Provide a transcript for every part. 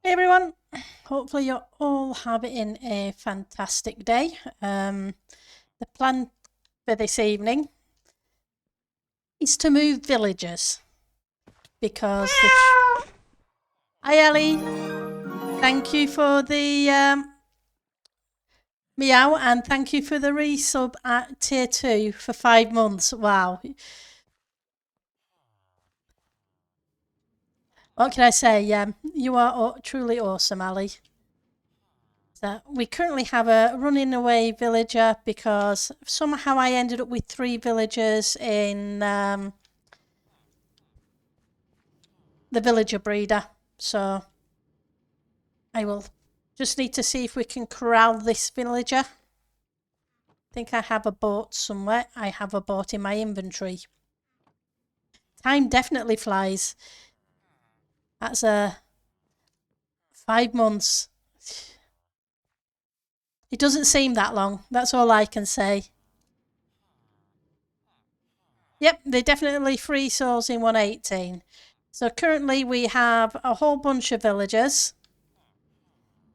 Hey everyone, hopefully you're all having a fantastic day. The plan for this evening is to move villagers because Hi Ellie, thank you for the meow and thank you for the resub at tier 2 for 5 months. Wow. What can I say? You are truly awesome, Ali. So we currently have a running away villager because somehow I ended up with 3 villagers in the villager breeder. So I will just need to see if we can corral this villager. I think I have a boat somewhere. I have a boat in my inventory. Time definitely flies. That's 5 months. It doesn't seem that long. That's all I can say. Yep, they're definitely 3 souls in 118. So currently we have a whole bunch of villagers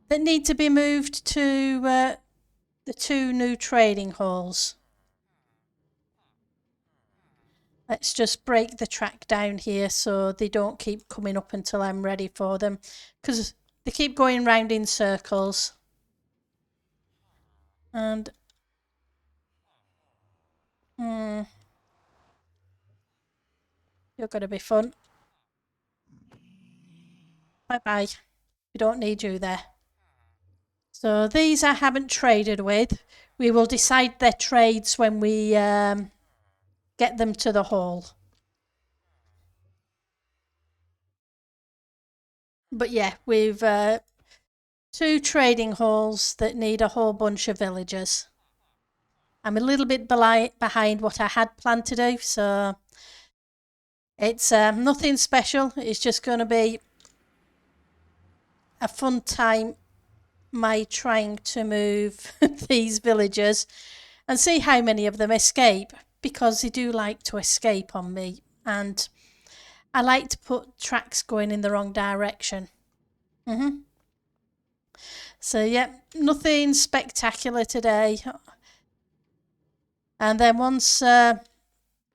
that need to be moved to the 2 new trading halls. Let's just break the track down here so they don't keep coming up until I'm ready for them, because they keep going round in circles. And you're going to be fun. Bye bye. We don't need you there. So these I haven't traded with. We will decide their trades when we get them to the hall. But yeah, we've 2 trading halls that need a whole bunch of villagers. I'm a little bit behind what I had planned to do, so it's nothing special. It's just going to be a fun time, my trying to move these villagers and see how many of them escape, because they do like to escape on me, and I like to put tracks going in the wrong direction. So yeah, nothing spectacular today. And then once I've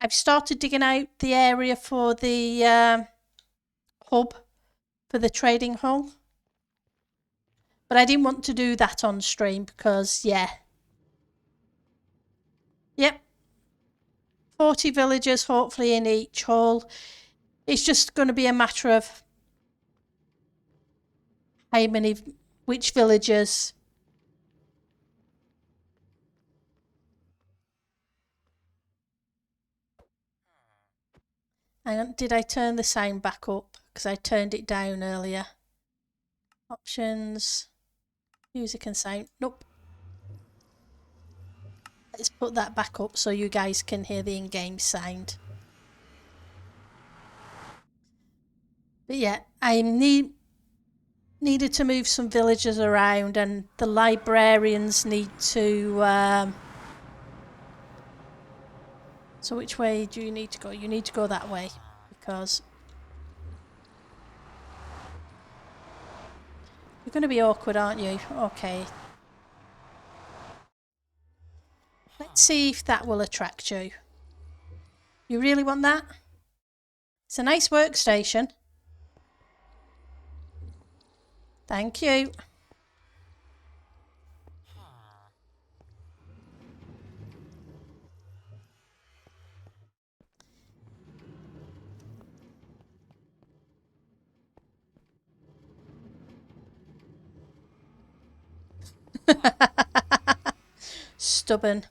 started digging out the area for the hub for the trading hall, but I didn't want to do that on stream because yep, 40 villagers hopefully in each hall. It's just going to be a matter of which villagers. Hang on, did I turn the sound back up? Because I turned it down earlier. Options, music and sound. Nope. Let's put that back up so you guys can hear the in-game sound. But yeah, I needed to move some villagers around, and the librarians need to. So which way do you need to go? You need to go that way because you're going to be awkward, aren't you? Okay. Let's see if that will attract you. You really want that? It's a nice workstation. Thank you. Stubborn.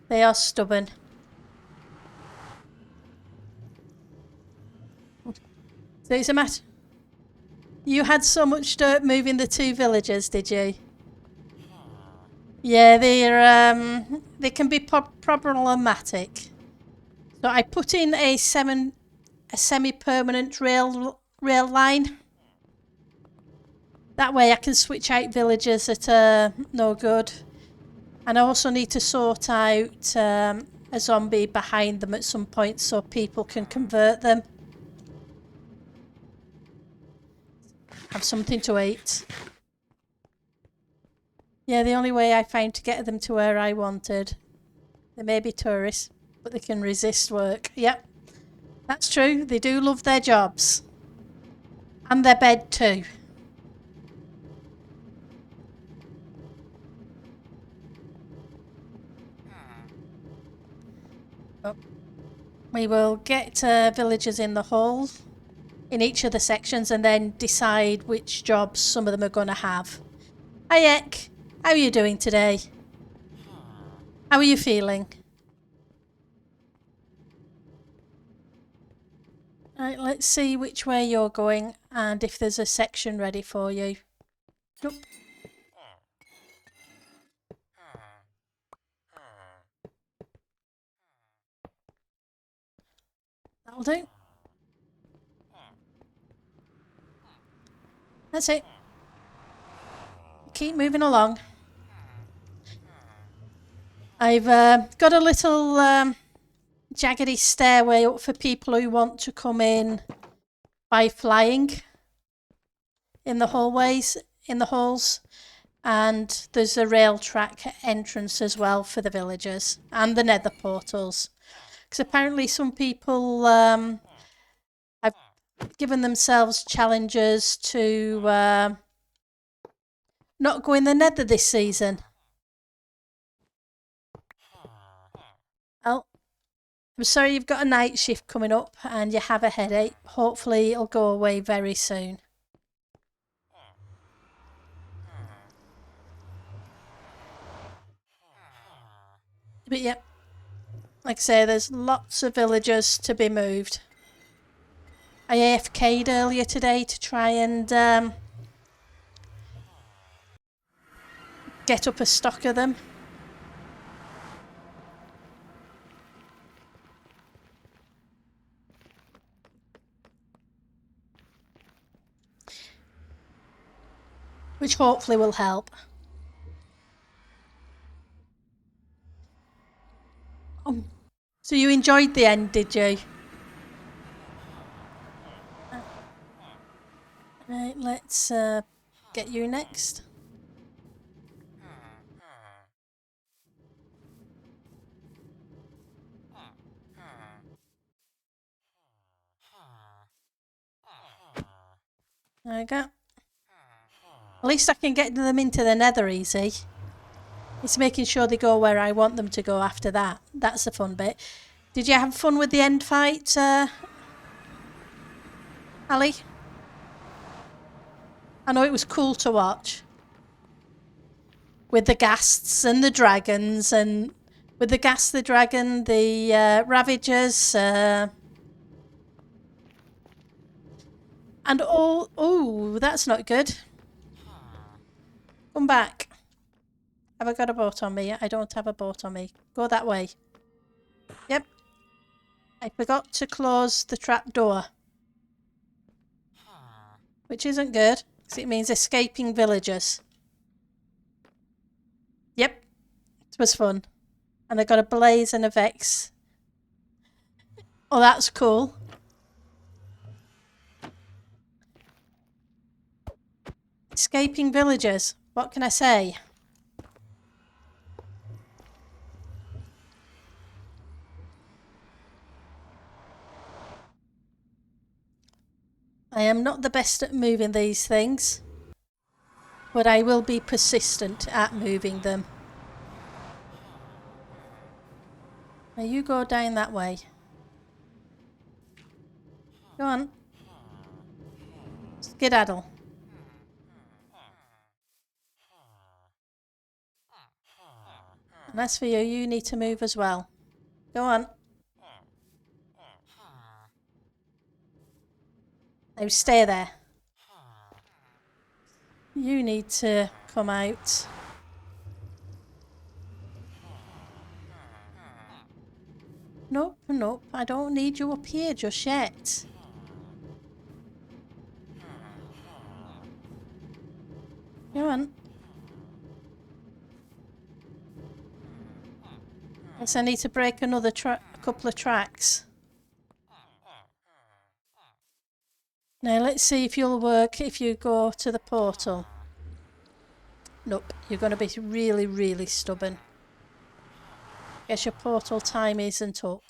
They are stubborn. So it's a matter. You had so much dirt moving the 2 villagers, did you? Yeah, they can be problematic. So I put in a semi-permanent rail line. That way I can switch out villagers that are no good. And I also need to sort out a zombie behind them at some point so people can convert them. something to eat. Yeah, the only way I found to get them to where I wanted. They may be tourists, but they can resist work. Yep, that's true. They do love their jobs. And their bed too. Oh. We will get villagers in the hall in each of the sections and then decide which jobs some of them are going to have. Hi Ek, how are you doing today? How are you feeling? Right, let's see which way you're going and if there's a section ready for you. Nope. That'll do. That's it. Keep moving along. I've got a little jaggedy stairway up for people who want to come in by flying in the hallways, in the halls. And there's a rail track entrance as well for the villagers and the nether portals. Because apparently some people have given themselves challenges to not go in the nether this season. Oh, I'm sorry you've got a night shift coming up and you have a headache. Hopefully it'll go away very soon. But yeah, like I say, there's lots of villagers to be moved. I AFK'd earlier today to try and get up a stock of them. Which hopefully will help. So you enjoyed the end, did you? Right, let's get you next. There we go. At least I can get them into the nether easy. It's making sure they go where I want them to go after that. That's the fun bit. Did you have fun with the end fight, Ali? I know it was cool to watch. With the ghasts and the dragons, and with the ghast, the dragon, the ravagers, and all. Oh, that's not good. Come back. Have I got a boat on me? I don't have a boat on me. Go that way. Yep. I forgot to close the trap door. Which isn't good, because it means escaping villagers. Yep. It was fun. And I got a blaze and a vex. Oh, that's cool. Escaping villagers. What can I say? I am not the best at moving these things, but I will be persistent at moving them. Now you go down that way. Go on. Skedaddle. And as for you, you need to move as well. Go on. Now stay there. You need to come out. Nope, nope, I don't need you up here just yet. Go on. Yes, I need to break another couple of tracks. Now let's see if you'll work if you go to the portal. Nope, you're going to be really, really stubborn. Guess your portal time isn't up.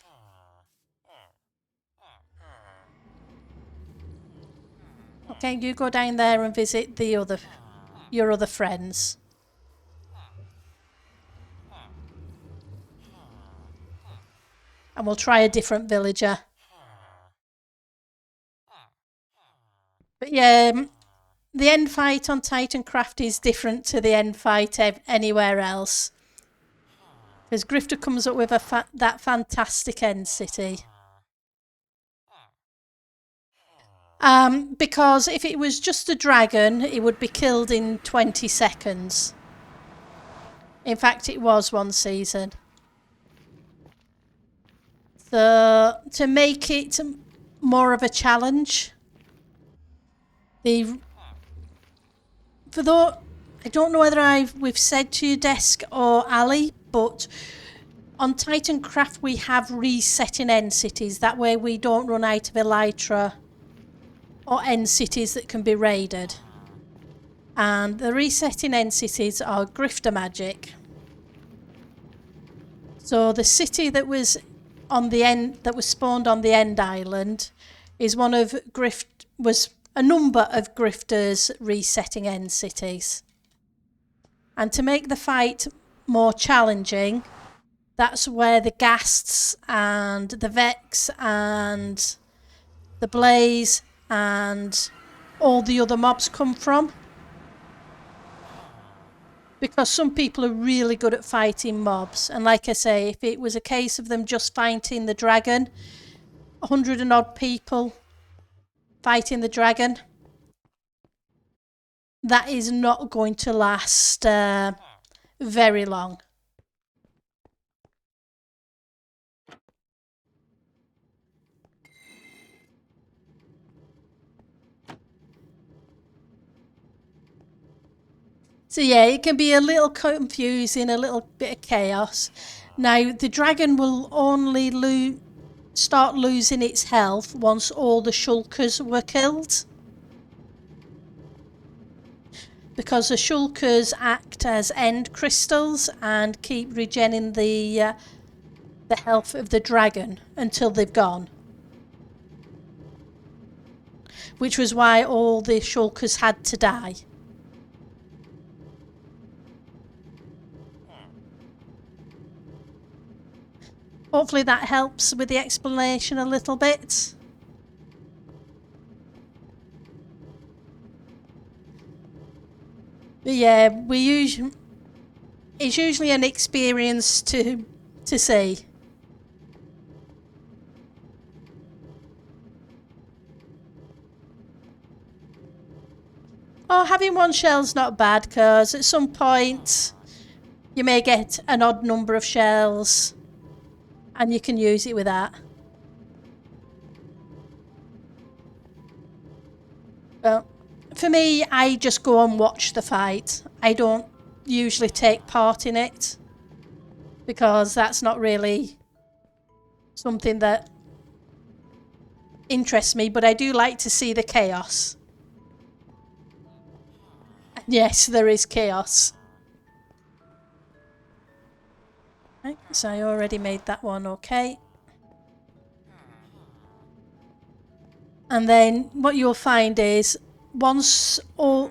Okay, you go down there and visit your other friends. And we'll try a different villager. But yeah, the end fight on Titancraft is different to the end fight anywhere else. Because Grifter comes up with that fantastic end city. Because if it was just a dragon, it would be killed in 20 seconds. In fact, it was one season. So, to make it more of a challenge, I don't know whether we've said to you, Desk or Ali, but on Titancraft we have resetting end cities. That way we don't run out of Elytra or end cities that can be raided. And the resetting end cities are Grifter magic. So the city that was spawned on the end island is was a number of Grifters resetting end cities. And to make the fight more challenging, that's where the Ghasts and the Vex and the Blaze and all the other mobs come from. Because some people are really good at fighting mobs. And like I say, if it was a case of them just fighting the dragon, 100 and odd people fighting the dragon, that is not going to last very long. So yeah, it can be a little confusing, a little bit of chaos. Now, the dragon will only start losing its health once all the shulkers were killed. Because the shulkers act as end crystals and keep regenerating the health of the dragon until they've gone. Which was why all the shulkers had to die. Hopefully that helps with the explanation a little bit. But yeah, it's usually an experience to see. Oh, having one shell's not bad, because at some point you may get an odd number of shells and you can use it with that. But for me, I just go and watch the fight. I don't usually take part in it because that's not really something that interests me, but I do like to see the chaos. Yes, there is chaos. Right, so I already made that one okay. And then what you'll find is once a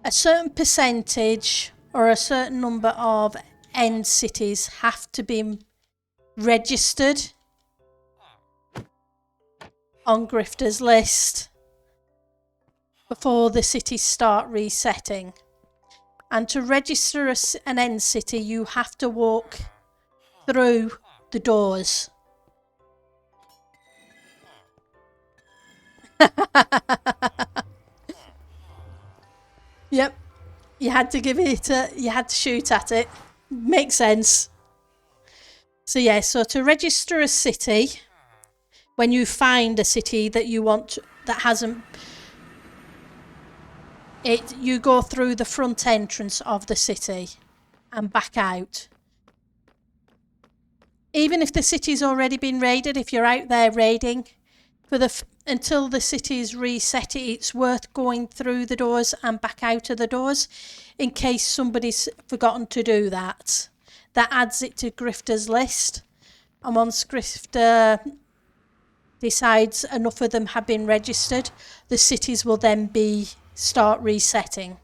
certain percentage or a certain number of end cities have to be registered on Grifter's list before the cities start resetting. And to register an end city, you have to walk through the doors. Yep, you had to you had to shoot at it. Makes sense. So yeah, so to register a city, when you find a city that you want that hasn't you go through the front entrance of the city and back out. Even if the city's already been raided, if you're out there raiding, until the city is reset, it's worth going through the doors and back out of the doors in case somebody's forgotten to do that. That adds it to Grifter's list. And once Grifter decides enough of them have been registered, the cities will then start resetting.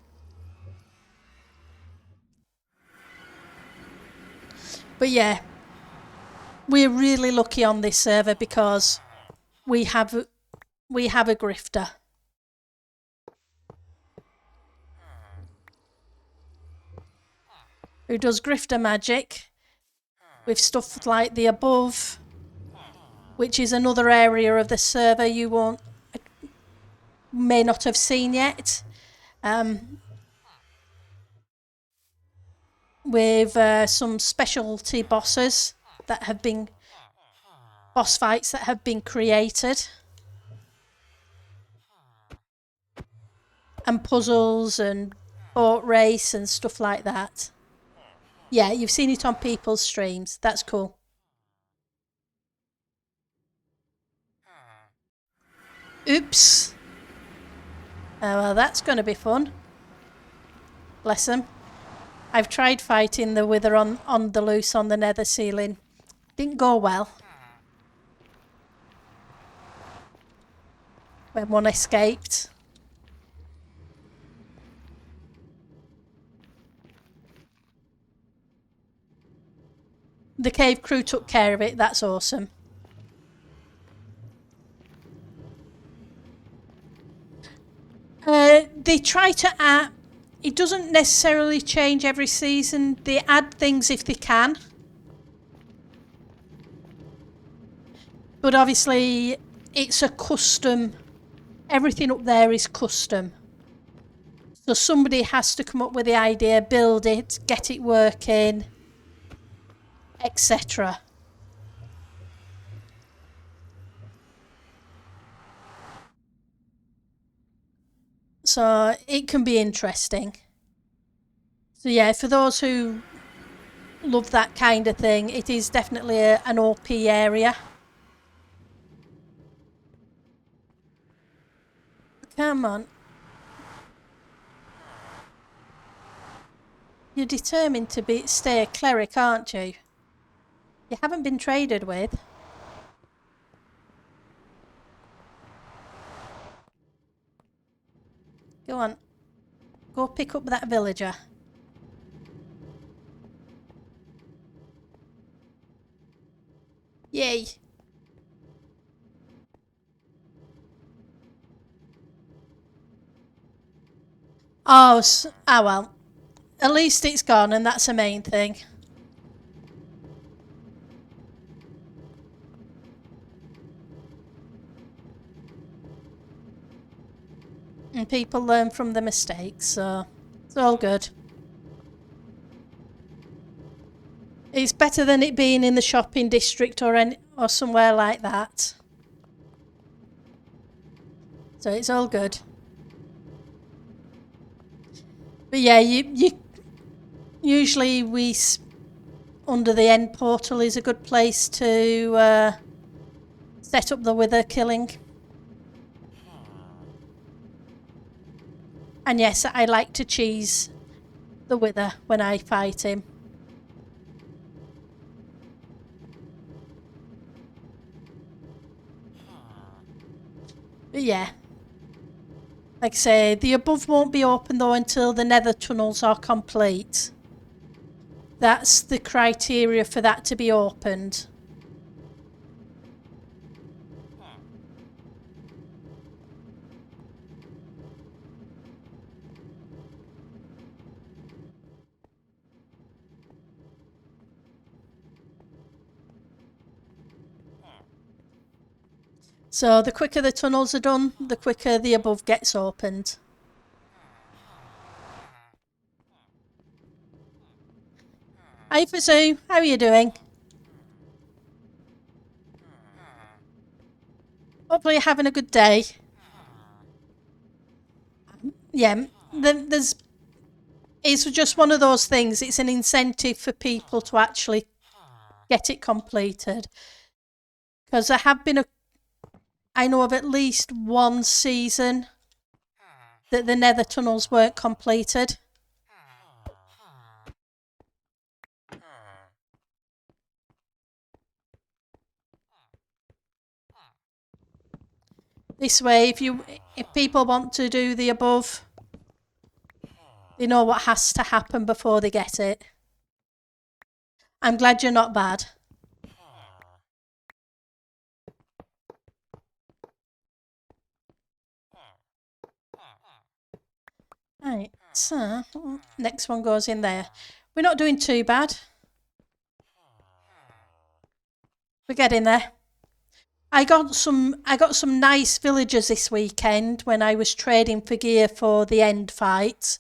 But yeah, we're really lucky on this server because we have a grifter. Who does grifter magic with stuff like the above, which is another area of the server you may not have seen yet. With some specialty bosses that have been boss fights that have been created, and puzzles and boat race and stuff like that. Yeah, you've seen it on people's streams. That's cool. Oops. Oh, well, that's going to be fun. Bless them. I've tried fighting the wither on the loose on the nether ceiling. Didn't go well. When one escaped. The cave crew took care of it. That's awesome. They try to add... It doesn't necessarily change every season. They add things if they can. But obviously, it's a custom. Everything up there is custom. So somebody has to come up with the idea, build it, get it working, etc. So it can be interesting. So yeah, for those who love that kind of thing, it is definitely an OP area. Come on. You're determined to stay a cleric, aren't you? You haven't been traded with. Go on. Go pick up that villager. Yay. Oh, well. At least it's gone, and that's the main thing. And people learn from the mistakes, so it's all good. It's better than it being in the shopping district or somewhere like that. So it's all good. But yeah, usually under the end portal is a good place to set up the wither killing. And yes, I like to cheese the wither when I fight him. But yeah. Like I say, the above won't be open though until the nether tunnels are complete. That's the criteria for that to be opened. So the quicker the tunnels are done, the quicker the above gets opened. Hi Fazoo, how are you doing? Hopefully you're having a good day. Yeah, it's just one of those things. It's an incentive for people to actually get it completed. Because there have been I know of at least one season that the nether tunnels weren't completed. This way, if people want to do the above, they know what has to happen before they get it. I'm glad you're not bad. Right, so next one goes in there. We're not doing too bad. We're getting there. I got some nice villagers this weekend when I was trading for gear for the end fight.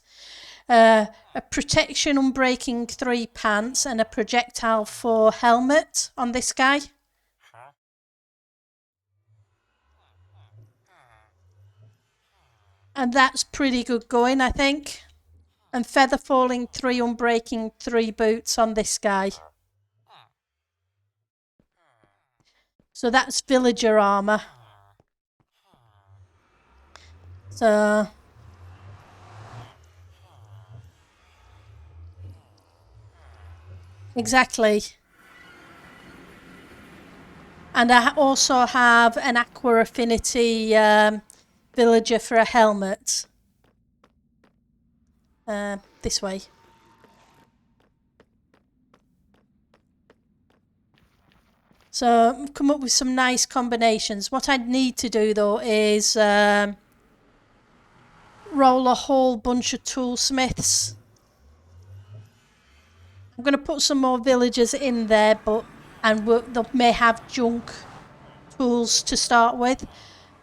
A protection unbreaking 3 pants and a projectile 4 helmet on this guy. And that's pretty good going, I think. And feather falling 3 unbreaking 3 boots on this guy. So that's villager armour. So exactly. And I also have an aqua affinity villager for a helmet. This way. So I've come up with some nice combinations. What I need to do though is roll a whole bunch of toolsmiths. I'm going to put some more villagers in there, and they may have junk tools to start with,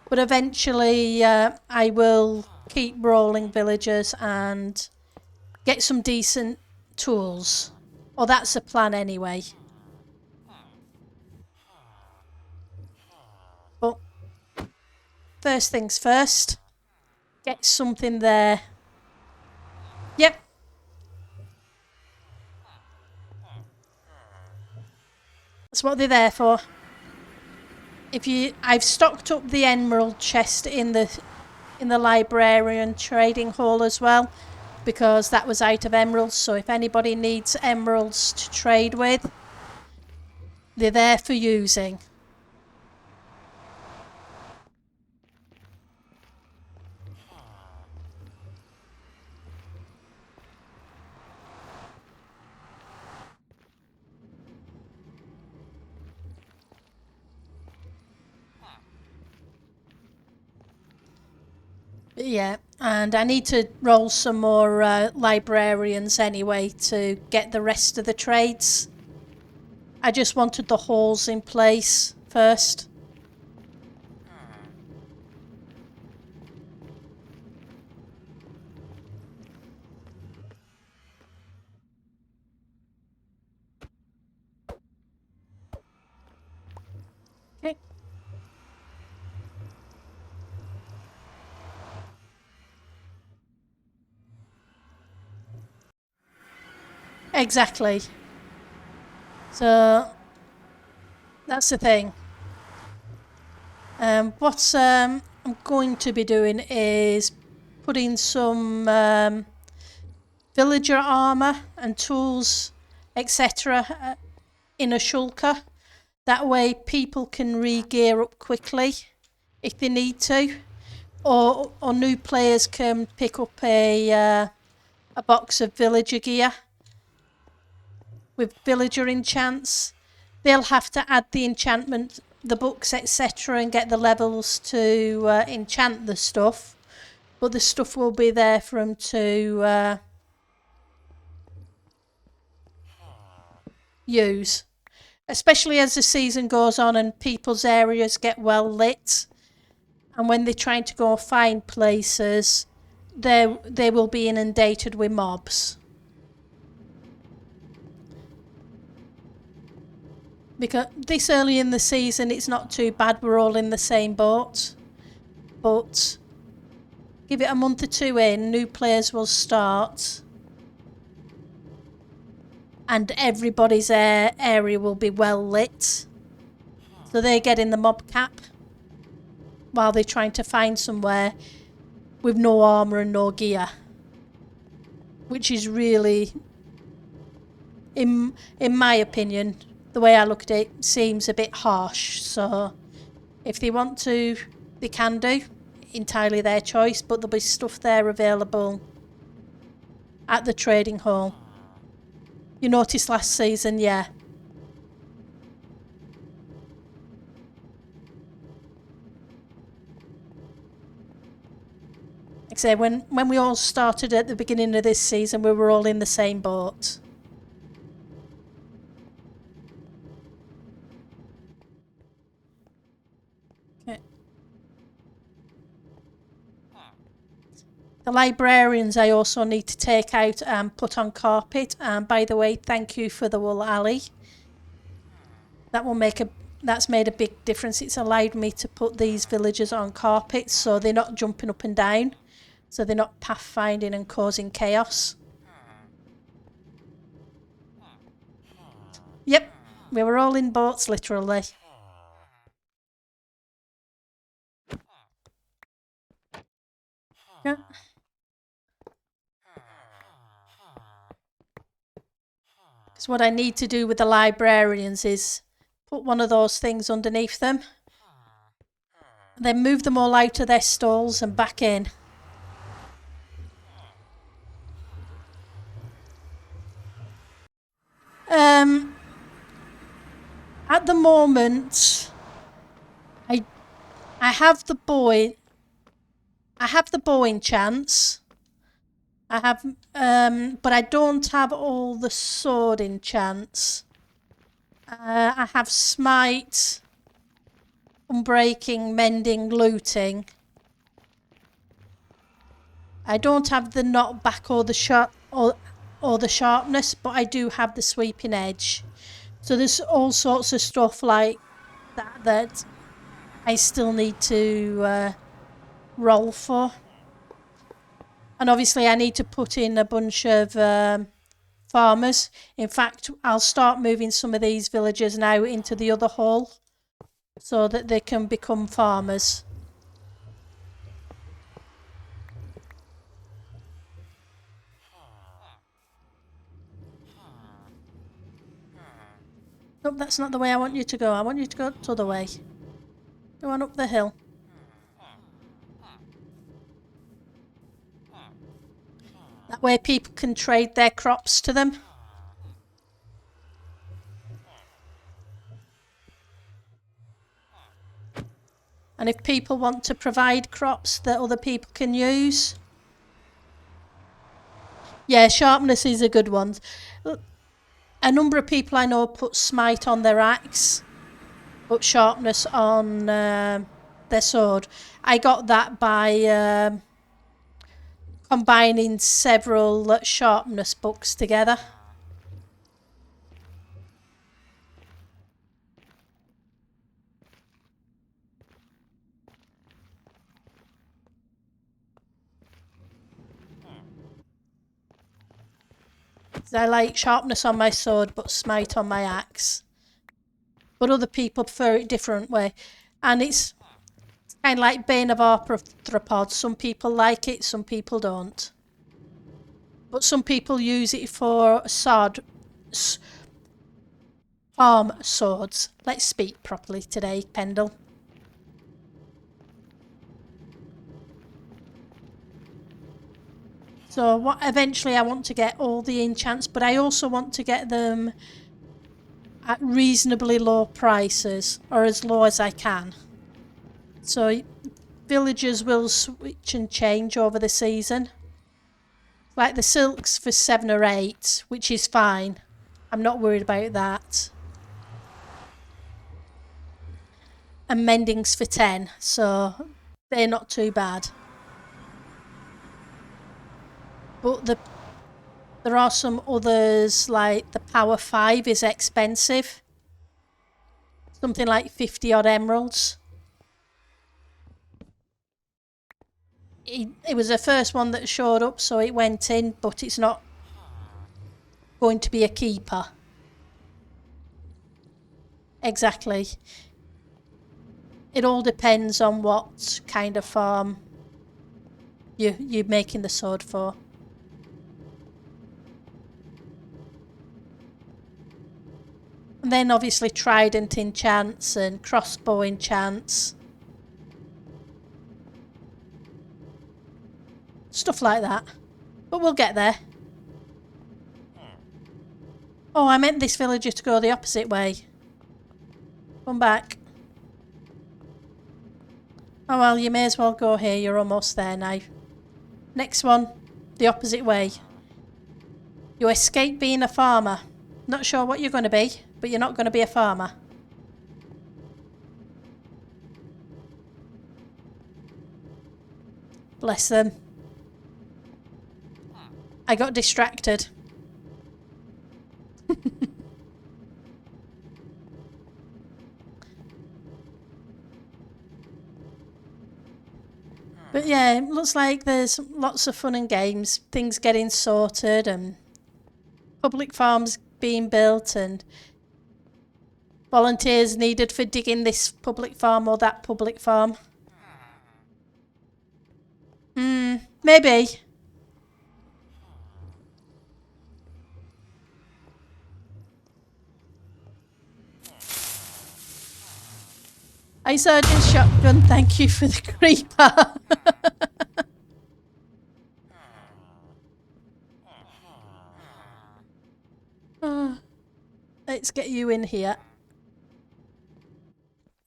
but eventually I will keep rolling villagers and get some decent tools. Or that's the plan anyway. But first things first, get something there. Yep. That's what they're there for. I've stocked up the emerald chest in the librarian trading hall as well, because that was out of emeralds. So if anybody needs emeralds to trade with, they're there for using. Yeah, and I need to roll some more librarians anyway to get the rest of the trades. I just wanted the halls in place first. Okay. Exactly. So that's the thing. What I'm going to be doing is putting some villager armour and tools, etc. in a shulker. That way people can re-gear up quickly if they need to. Or new players can pick up a box of villager gear with villager enchants. They'll have to add the enchantment, the books, etc., and get the levels to enchant the stuff. But the stuff will be there for them to use. Especially as the season goes on and people's areas get well lit. And when they're trying to go find places, they will be inundated with mobs. Because this early in the season, it's not too bad. We're all in the same boat. But give it a month or two in, new players will start. And everybody's area will be well lit. So they're getting the mob cap. while they're trying to find somewhere with no armour and no gear. Which is really, in my opinion, the way I look at it, seems a bit harsh. So if they want to, they can do. Entirely their choice, but there'll be stuff there available at the trading hall. You noticed last season, yeah. Like I say, when we all started at the beginning of this season, we were all in the same boat. Okay. The librarians I also need to take out and put on carpet. And by the way, thank you for the wool alley. That will make that's made a big difference. It's allowed me to put these villagers on carpet so they're not jumping up and down. So they're not pathfinding and causing chaos. Yep, we were all in boats literally. Yeah. Because what I need to do with the librarians is put one of those things underneath them. Then move them all out of their stalls and back in. At the moment, I have the boy. I have the bowing chance. I have, but I don't have all the swording chance. I have smite, unbreaking, mending, looting. I don't have the knockback or the the sharpness, but I do have the sweeping edge. So there's all sorts of stuff like that I still need to roll for. And obviously I need to put in a bunch of farmers. In fact, I'll start moving some of these villagers now into the other hall so that they can become farmers. Nope, that's not the way I want you to go. I want you to go the other way. Go on up the hill. That way people can trade their crops to them. And if people want to provide crops that other people can use. Yeah, sharpness is a good one. A number of people I know put smite on their axe, put sharpness on their sword. I got that by combining several sharpness books together. I like sharpness on my sword but smite on my axe. But other people prefer it different way. And it's kind of like Bane of Arthropods. Some people like it, some people don't. But some people use it for farm swords. Let's speak properly today, Pendle. So eventually I want to get all the enchants, but I also want to get them at reasonably low prices, or as low as I can. So villagers will switch and change over the season. Like the silks for 7 or 8, which is fine. I'm not worried about that. And mendings for 10, so they're not too bad. But there are some others, like the Power 5 is expensive. Something like 50 odd emeralds. It was the first one that showed up, so it went in, but it's not going to be a keeper. Exactly. It all depends on what kind of farm you're making the sword for. And then obviously trident enchants and crossbow enchants. Stuff like that. But we'll get there. Oh, I meant this villager to go the opposite way. Come back. Oh well, you may as well go here. You're almost there now. Next one, the opposite way. You escape being a farmer. Not sure what you're going to be, but you're not going to be a farmer. Bless them. I got distracted. But yeah, it looks like there's lots of fun and games, things getting sorted and public farms being built and volunteers needed for digging this public farm or that public farm. Maybe. I Sergeant Shotgun, thank you for the creeper. Let's get you in here.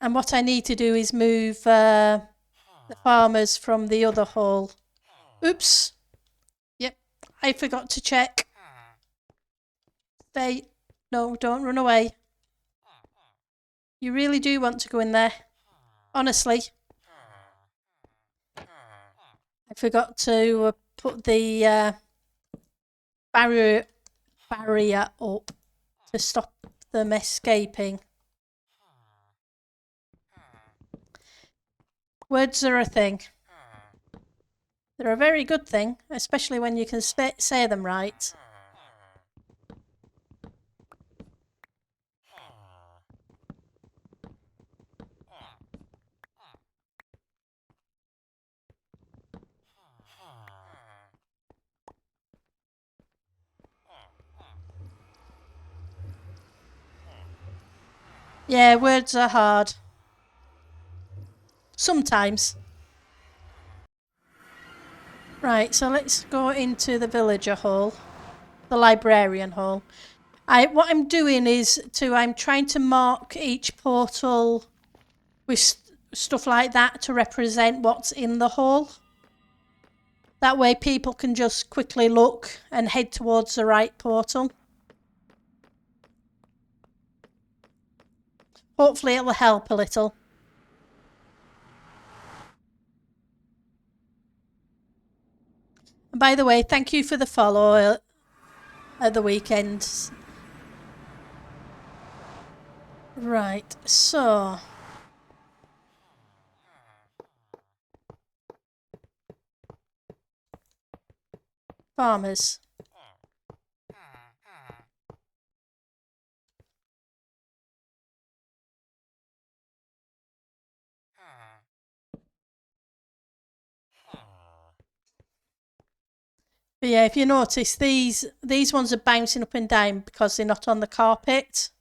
And what I need to do is move the farmers from the other hall. Oops. Yep, I forgot to check. Stay. No, don't run away. You really do want to go in there. Honestly. I forgot to put the barrier up to stop them escaping. Words are a thing. They're a very good thing, especially when you can say them right. Yeah, words are hard. Sometimes. Right, so let's go into the villager hall, the librarian hall. What I'm doing is I'm trying to mark each portal with stuff like that to represent what's in the hall. That way people can just quickly look and head towards the right portal. Hopefully it'll help a little. And by the way, thank you for the follow at the weekend. Right, so farmers. But yeah, if you notice, these ones are bouncing up and down because they're not on the carpet.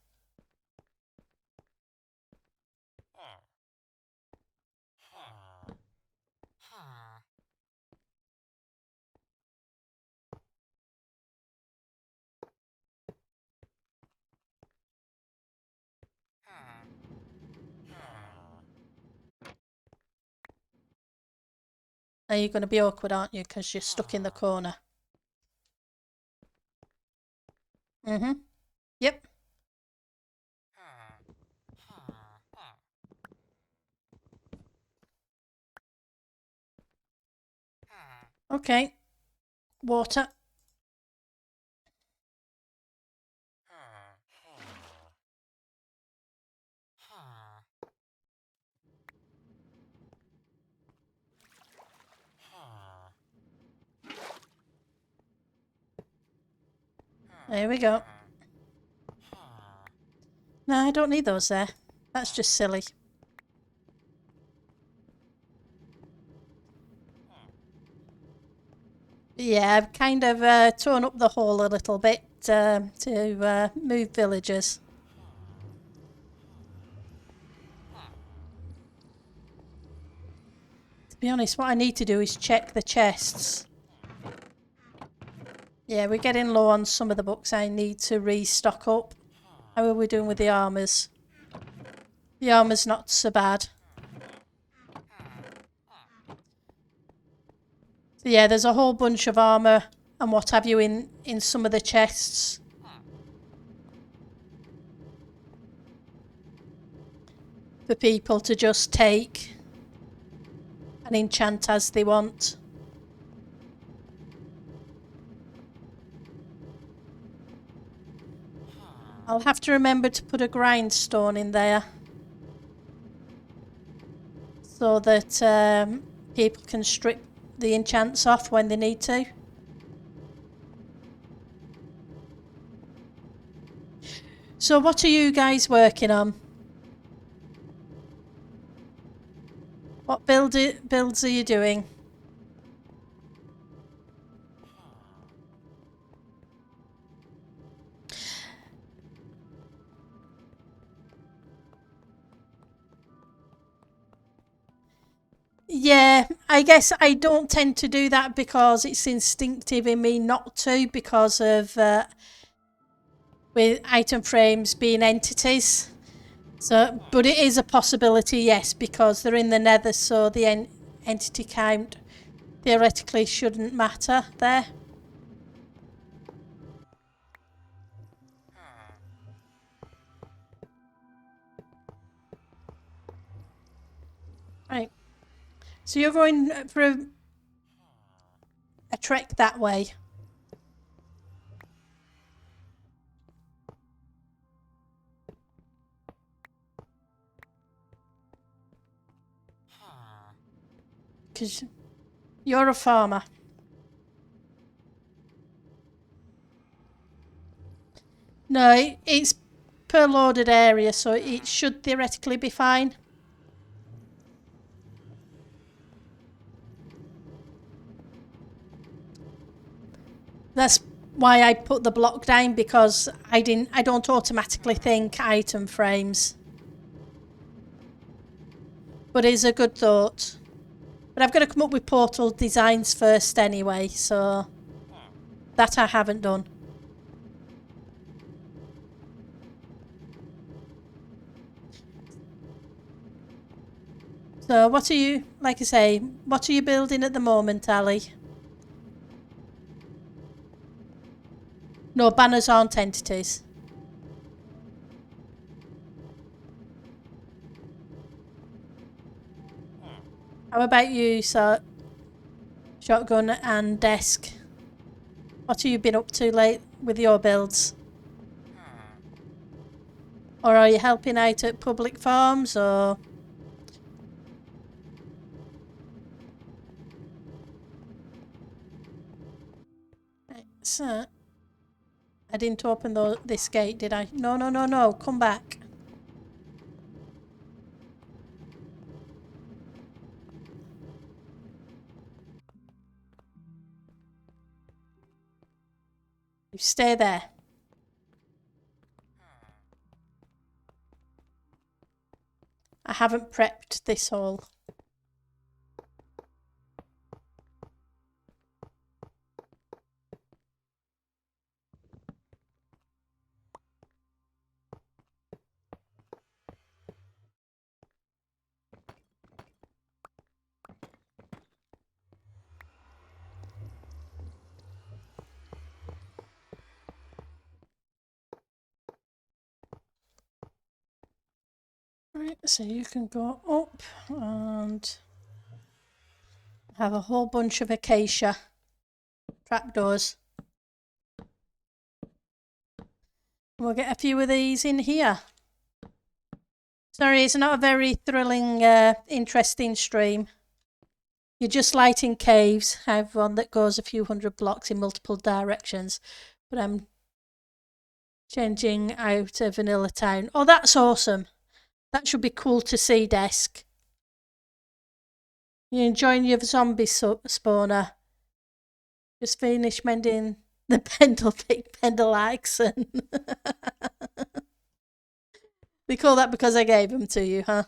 Now you're going to be awkward, aren't you? Because you're stuck in the corner. Yep. Okay. Water. There we go. No, I don't need those there. That's just silly. Yeah, I've kind of torn up the hall a little bit to move villagers. To be honest, what I need to do is check the chests. Yeah, we're getting low on some of the books. I need to restock up. How are we doing with the armours? The armour's not so bad. So yeah, there's a whole bunch of armour and what have you in some of the chests. For people to just take and enchant as they want. I'll have to remember to put a grindstone in there so that people can strip the enchants off when they need to. So what are you guys working on? What builds are you doing? Yeah, I guess I don't tend to do that because it's instinctive in me not to, because of with item frames being entities. So, but it is a possibility, yes, because they're in the nether, so the entity count theoretically shouldn't matter there. Right. So you're going for a trek that way. Because you're a farmer. No, it's per loaded area, so it should theoretically be fine. That's why I put the block down, because I don't automatically think item frames. But it's a good thought. But I've got to come up with portal designs first anyway, so that I haven't done. So what are you, like I say, what are you building at the moment, Ali? No, banners aren't entities. How about you, so shotgun and desk? What have you been up to late with your builds? Or are you helping out at public farms, or? Right, so I didn't open this gate, did I? No, no, no, no, come back. You stay there. I haven't prepped this hall. Right, so you can go up and have a whole bunch of acacia trapdoors. We'll get a few of these in here. Sorry, it's not a very thrilling, interesting stream. You're just lighting caves. I have one that goes a few hundred blocks in multiple directions, but I'm changing out of Vanilla Town. Oh, that's awesome. That should be cool to see, Desk. You enjoying your zombie spawner? Just finished mending the Pendle axe. And they call that because I gave them to you, huh?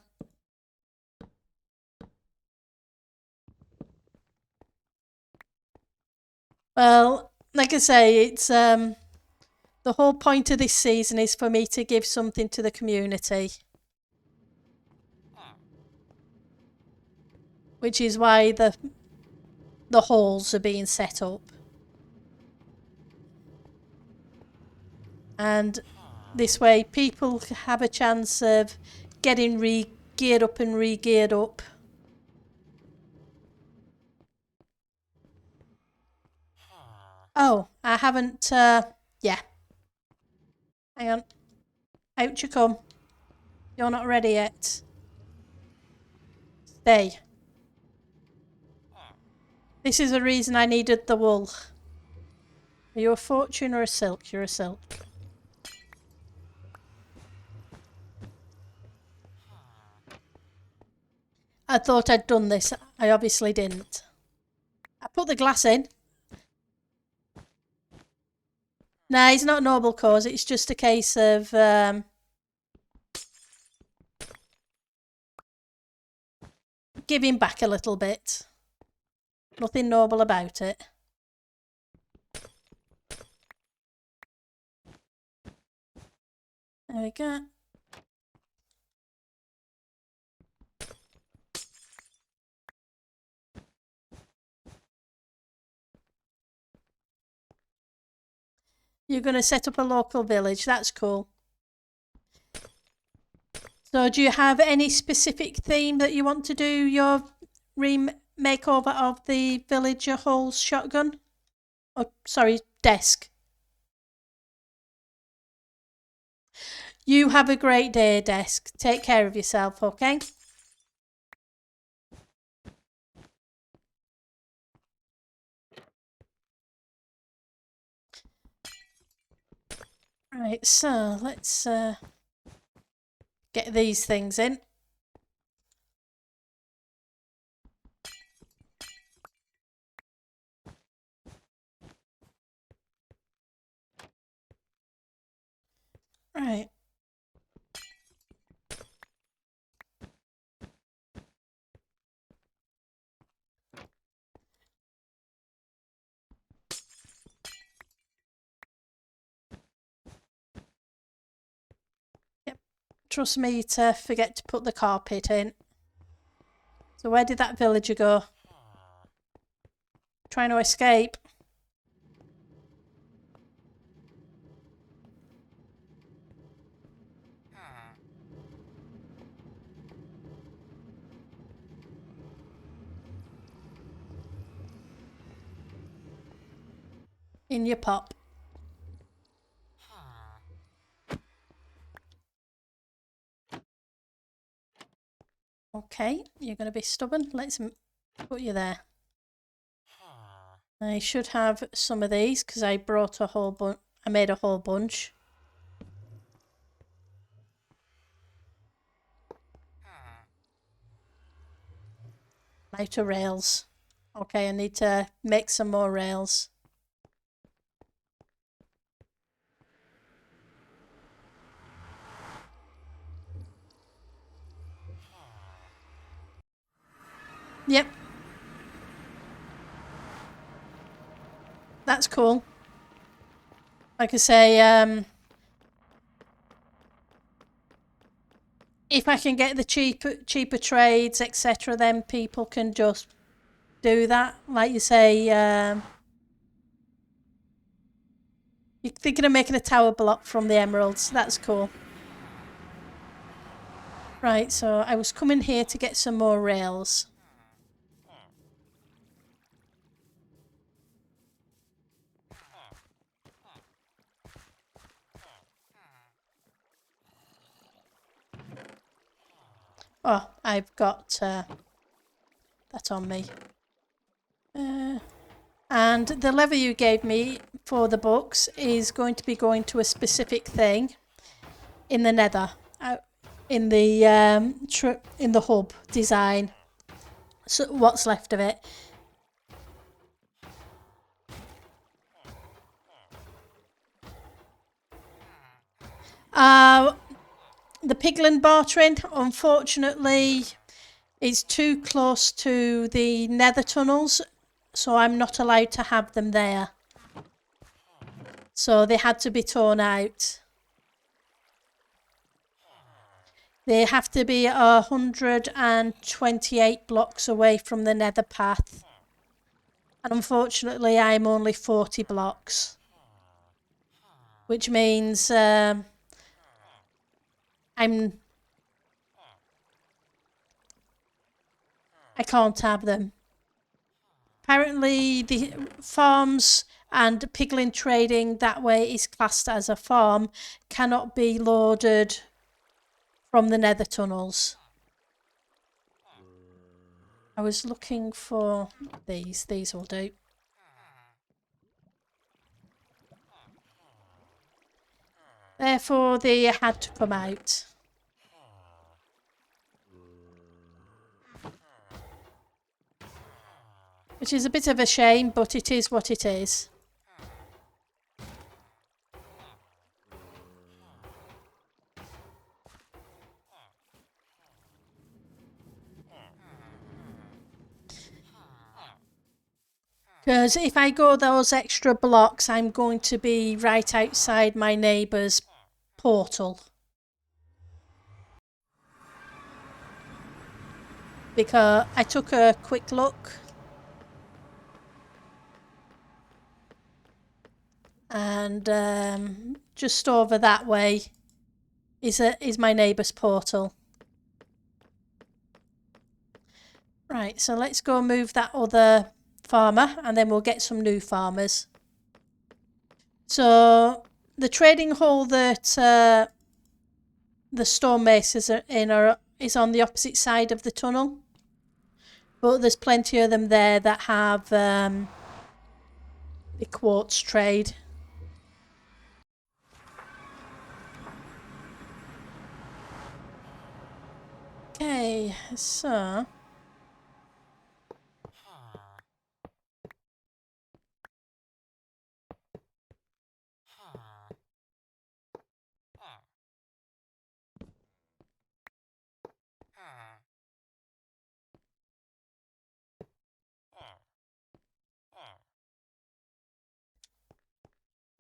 Well, like I say, it's the whole point of this season is for me to give something to the community. Which is why the halls are being set up. And this way people have a chance of getting geared up and re-geared up. Oh, I haven't, yeah. Hang on. Out you come. You're not ready yet. Stay. This is the reason I needed the wool. Are you a fortune or a silk? You're a silk. I thought I'd done this. I obviously didn't. I put the glass in. Nah, it's not a noble cause. It's just a case of giving back a little bit. Nothing noble about it. There we go. You're going to set up a local village. That's cool. So do you have any specific theme that you want to do your makeover of the villager hall's shotgun? Oh, sorry, desk. You have a great day, desk. Take care of yourself, okay? Right, so let's get these things in. Right. Yep. Trust me to forget to put the carpet in. So where did that villager go? Trying to escape. In your pop. Okay, you're going to be stubborn. Let's put you there. I should have some of these because I brought a whole bunch. I made a whole bunch. Out of rails. Okay, I need to make some more rails. Yep. That's cool. Like I say, if I can get the cheaper trades, etc., then people can just do that. Like you say, you're thinking of making a tower block from the emeralds. That's cool. Right, so I was coming here to get some more rails. Oh, I've got that on me. And the lever you gave me for the books is going to be going to a specific thing in the nether, in the hub design. So what's left of it. The piglin bartering, unfortunately, is too close to the nether tunnels, so I'm not allowed to have them there. So they had to be torn out. They have to be 128 blocks away from the nether path. And unfortunately, I'm only 40 blocks. Which means I can't have them. Apparently, the farms and piglin trading that way is classed as a farm, cannot be loaded from the nether tunnels. I was looking for these. These will do. Therefore, they had to come out. Which is a bit of a shame, but it is what it is. Because if I go those extra blocks, I'm going to be right outside my neighbour's portal. Because I took a quick look. And just over that way is my neighbour's portal. Right, so let's go move that other farmer and then we'll get some new farmers. So the trading hall that the stonemasons are in is on the opposite side of the tunnel. But there's plenty of them there that have the quartz trade. Okay, so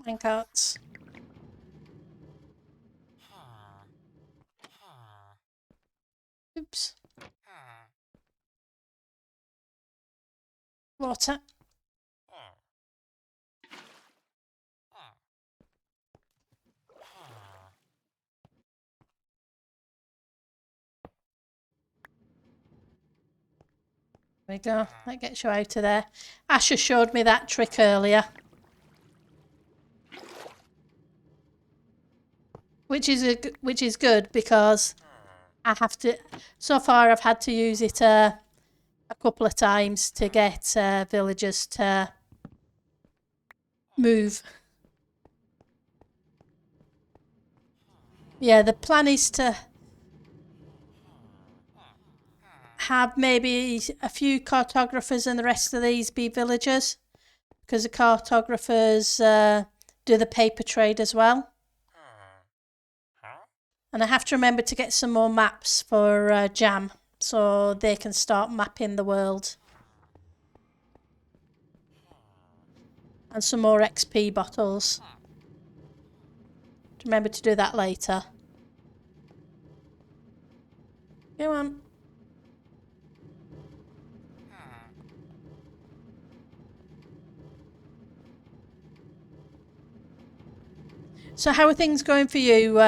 minecarts. Oops. Water. There we go. That gets you out of there. Asher showed me that trick earlier. Which is good because I have to. So far, I've had to use it a couple of times to get villagers to move. Yeah, the plan is to have maybe a few cartographers and the rest of these be villagers, because the cartographers do the paper trade as well. And I have to remember to get some more maps for Jam so they can start mapping the world. And some more XP bottles. Remember to do that later. Go on. So how are things going for you,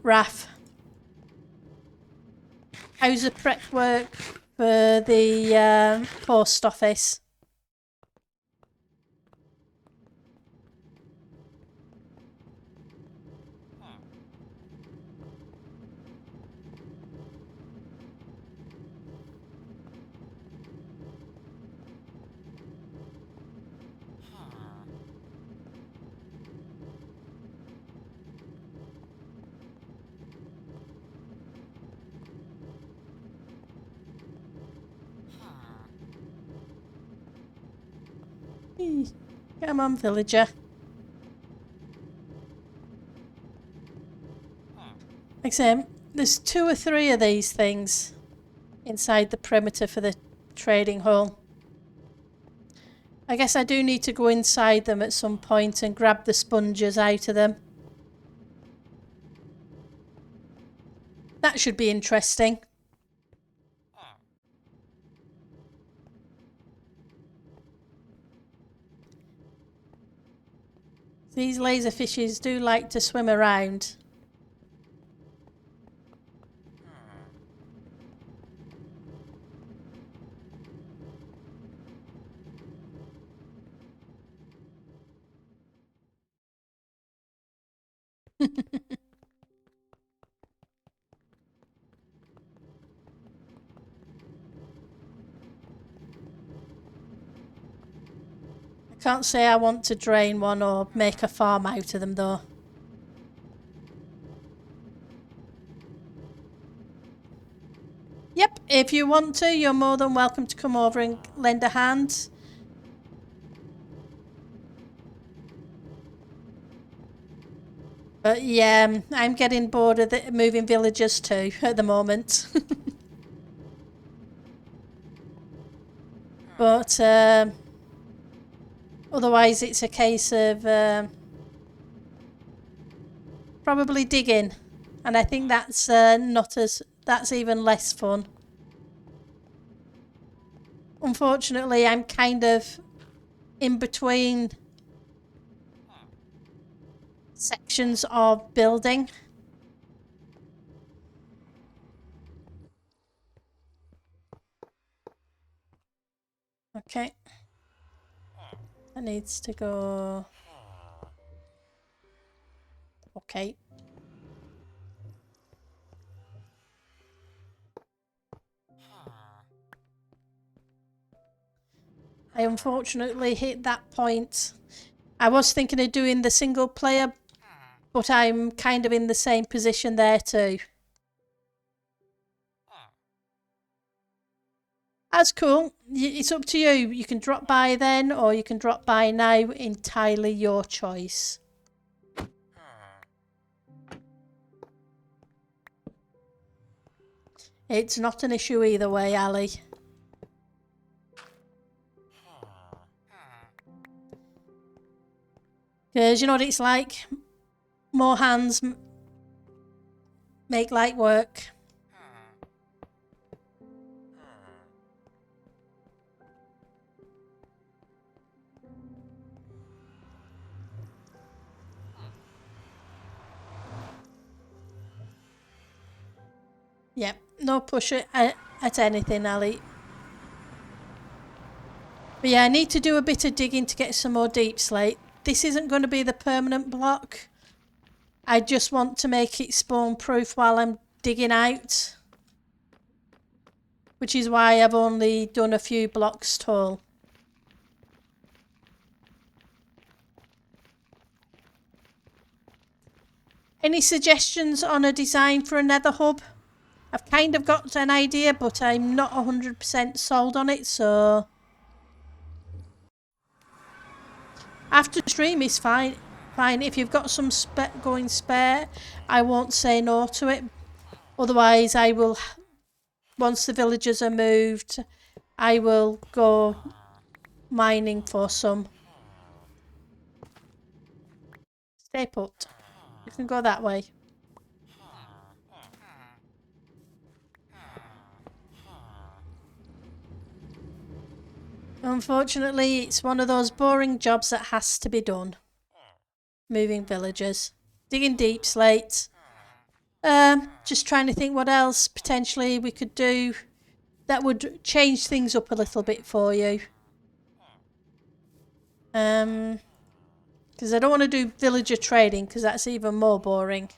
Raf? How's the prep work for the post office? Come on, villager. Like I say, there's 2 or 3 of these things inside the perimeter for the trading hall. I guess I do need to go inside them at some point and grab the sponges out of them. That should be interesting. These laser fishes do like to swim around. I can't say I want to drain one or make a farm out of them though. Yep, if you want to, you're more than welcome to come over and lend a hand. But yeah, I'm getting bored of moving villagers too at the moment. But otherwise it's a case of probably digging. And I think that's that's even less fun. Unfortunately, I'm kind of in between sections of building. Okay. That needs to go. Okay. I unfortunately hit that point. I was thinking of doing the single player, but I'm kind of in the same position there too. That's cool. It's up to you. You can drop by then or you can drop by now. Entirely your choice. It's not an issue either way, Ali. Because you know what it's like? More hands make light work. Yep, no push at anything, Ali. But yeah, I need to do a bit of digging to get some more deep slate. This isn't going to be the permanent block. I just want to make it spawn proof while I'm digging out. Which is why I've only done a few blocks tall. Any suggestions on a design for a nether hub? I've kind of got an idea, but I'm not 100% sold on it, so... After stream is fine. Fine, if you've got some going spare, I won't say no to it. Otherwise, I will... Once the villagers are moved, I will go mining for some. Stay put. You can go that way. Unfortunately, it's one of those boring jobs that has to be done. Moving villagers. Digging deep slate. Just trying to think what else potentially we could do that would change things up a little bit for you. Because I don't want to do villager trading because that's even more boring.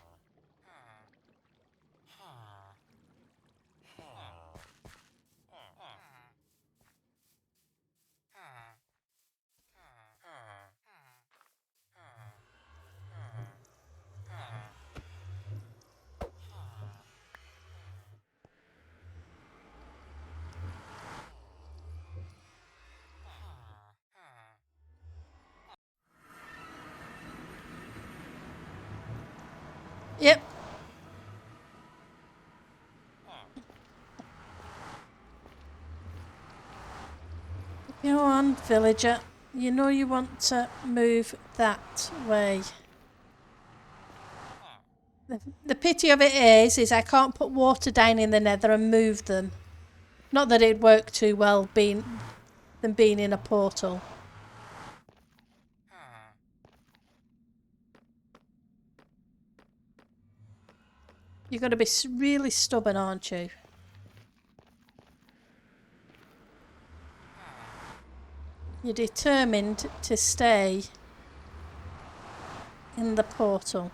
Yep. on, villager. You know you want to move that way. The pity of it is I can't put water down in the nether and move them. Not that it'd work too well being in a portal. You've got to be really stubborn, aren't you? You're determined to stay in the portal.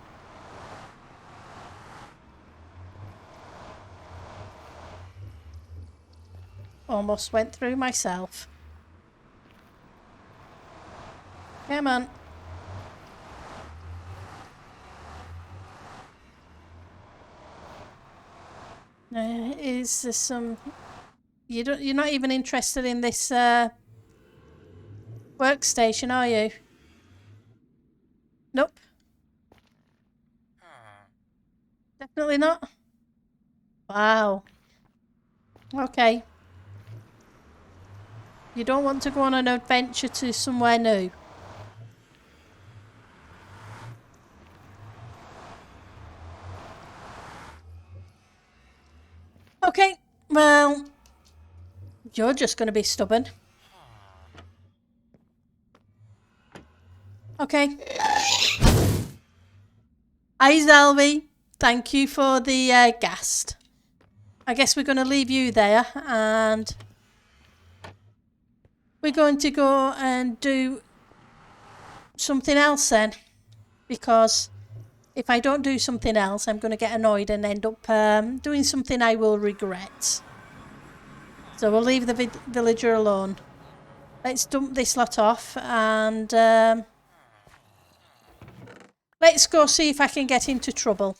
Almost went through myself. Come on. Is there some... You're not even interested in this workstation, are you? Nope. Definitely not. Wow. Okay. You don't want to go on an adventure to somewhere new. Okay, well, you're just going to be stubborn. Okay. Hi, Zelby. Thank you for the ghast. I guess we're going to leave you there and we're going to go and do something else then. Because if I don't do something else, I'm going to get annoyed and end up doing something I will regret. So we'll leave the villager alone. Let's dump this lot off and let's go see if I can get into trouble.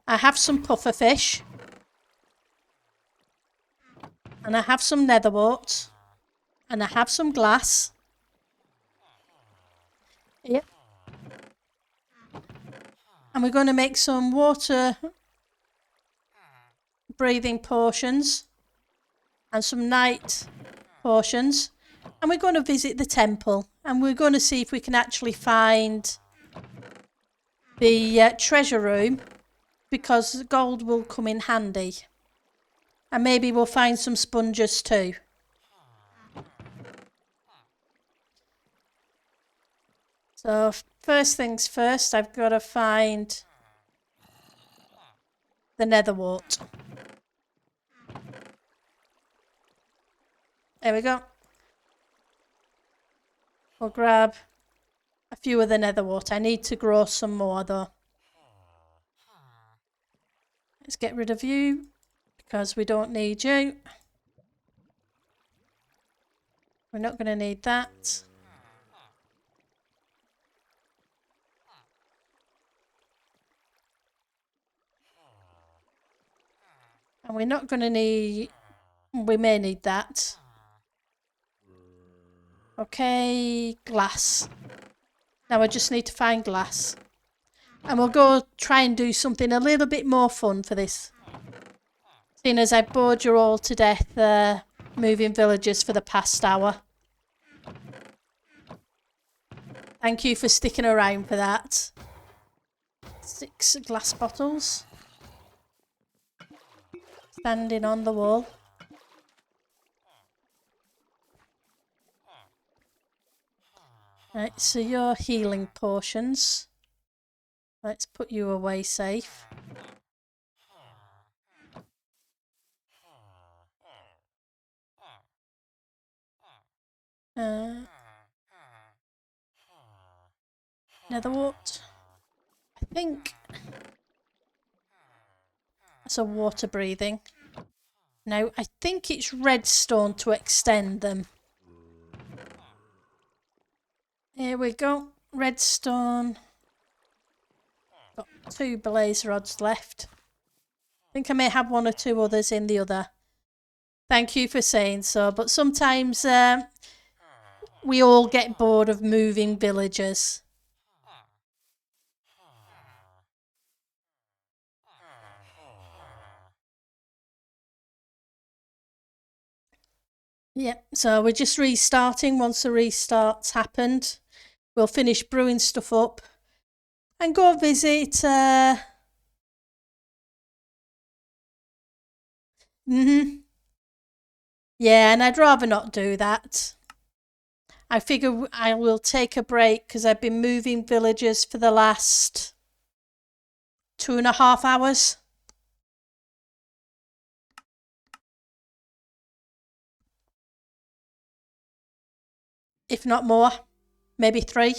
I have some pufferfish. And I have some nether wart. And I have some glass. Yep. And we're going to make some water breathing potions. And some night potions. And we're going to visit the temple. And we're going to see if we can actually find the treasure room. Because gold will come in handy. And maybe we'll find some sponges too. So first things first, I've got to find the nether wart. There we go. We'll grab a few of the nether wart. I need to grow some more though. Let's get rid of you because we don't need you. We're not going to need that. And we're not going to need... We may need that. Okay, glass. Now I just need to find glass. And we'll go try and do something a little bit more fun for this. Seeing as I bored you all to death moving villagers for the past hour. Thank you for sticking around for that. 6 glass bottles. Standing on the wall. Right, so your healing potions. Let's put you away safe. Nether wart. I think that's a water breathing. Now, I think it's redstone to extend them. Here we go. Redstone. Got 2 blaze rods left. I think I may have 1 or 2 others in the other. Thank you for saying so, but sometimes we all get bored of moving villagers. Yep, so we're just restarting. Once the restart's happened, we'll finish brewing stuff up and go visit. Yeah, and I'd rather not do that. I figure I will take a break because I've been moving villagers for the last 2.5 hours. If not more, maybe 3.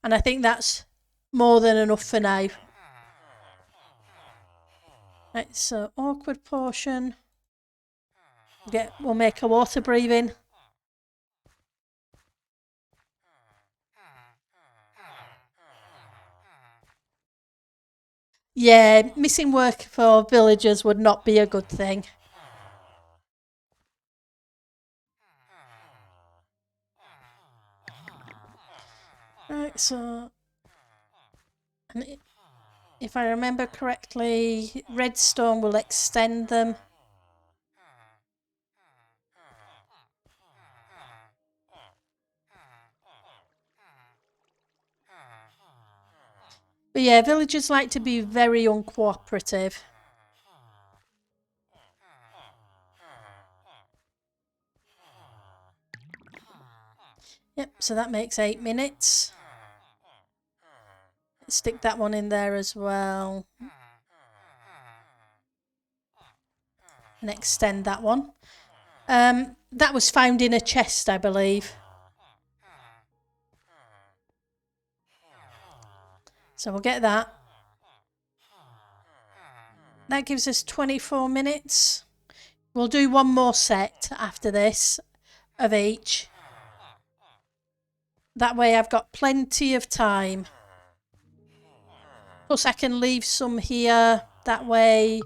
And I think that's more than enough for now. Right, so awkward portion. We'll make a water breathing. Yeah, missing work for villagers would not be a good thing. Right, so and if I remember correctly, redstone will extend them. But yeah, villagers like to be very uncooperative. Yep, so that makes 8 minutes. Stick that one in there as well. And extend that one. That was found in a chest, I believe. So we'll get that. That gives us 24 minutes. We'll do one more set after this of each. That way I've got plenty of time. Plus I can leave some here. That way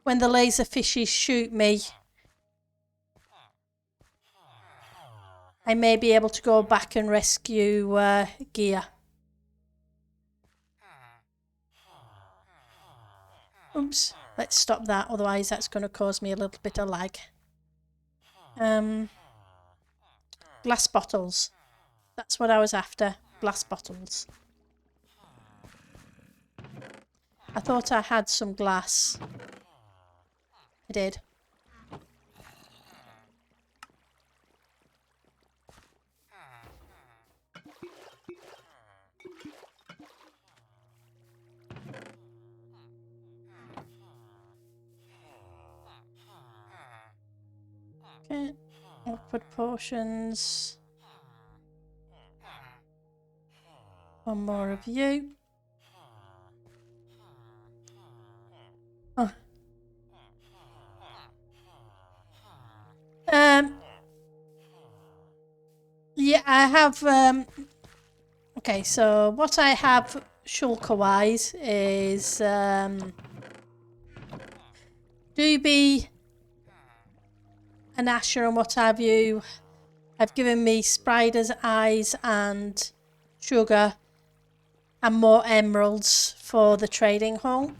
when the laser fishes shoot me, I may be able to go back and rescue gear. Oops, let's stop that, otherwise that's going to cause me a little bit of lag. Glass bottles. That's what I was after, glass bottles. I thought I had some glass. I did. Okay, awkward portions. One more of you. Oh. Yeah, I have. Okay, so what I have shulker wise is Doobie and Asher and what have you have given me spider's eyes and sugar and more emeralds for the trading hall.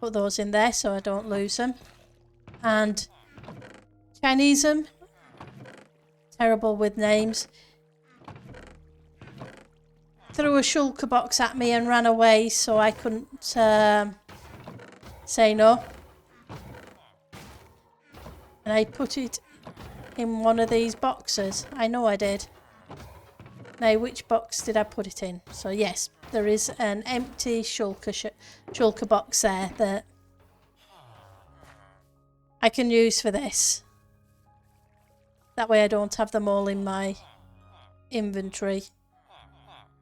Put those in there so I don't lose them. And Chinese'em, terrible with names, threw a shulker box at me and ran away, so I couldn't say no. And I put it in one of these boxes. I know I did. Now, which box did I put it in? So yes, there is an empty shulker box there that I can use for this. That way I don't have them all in my inventory.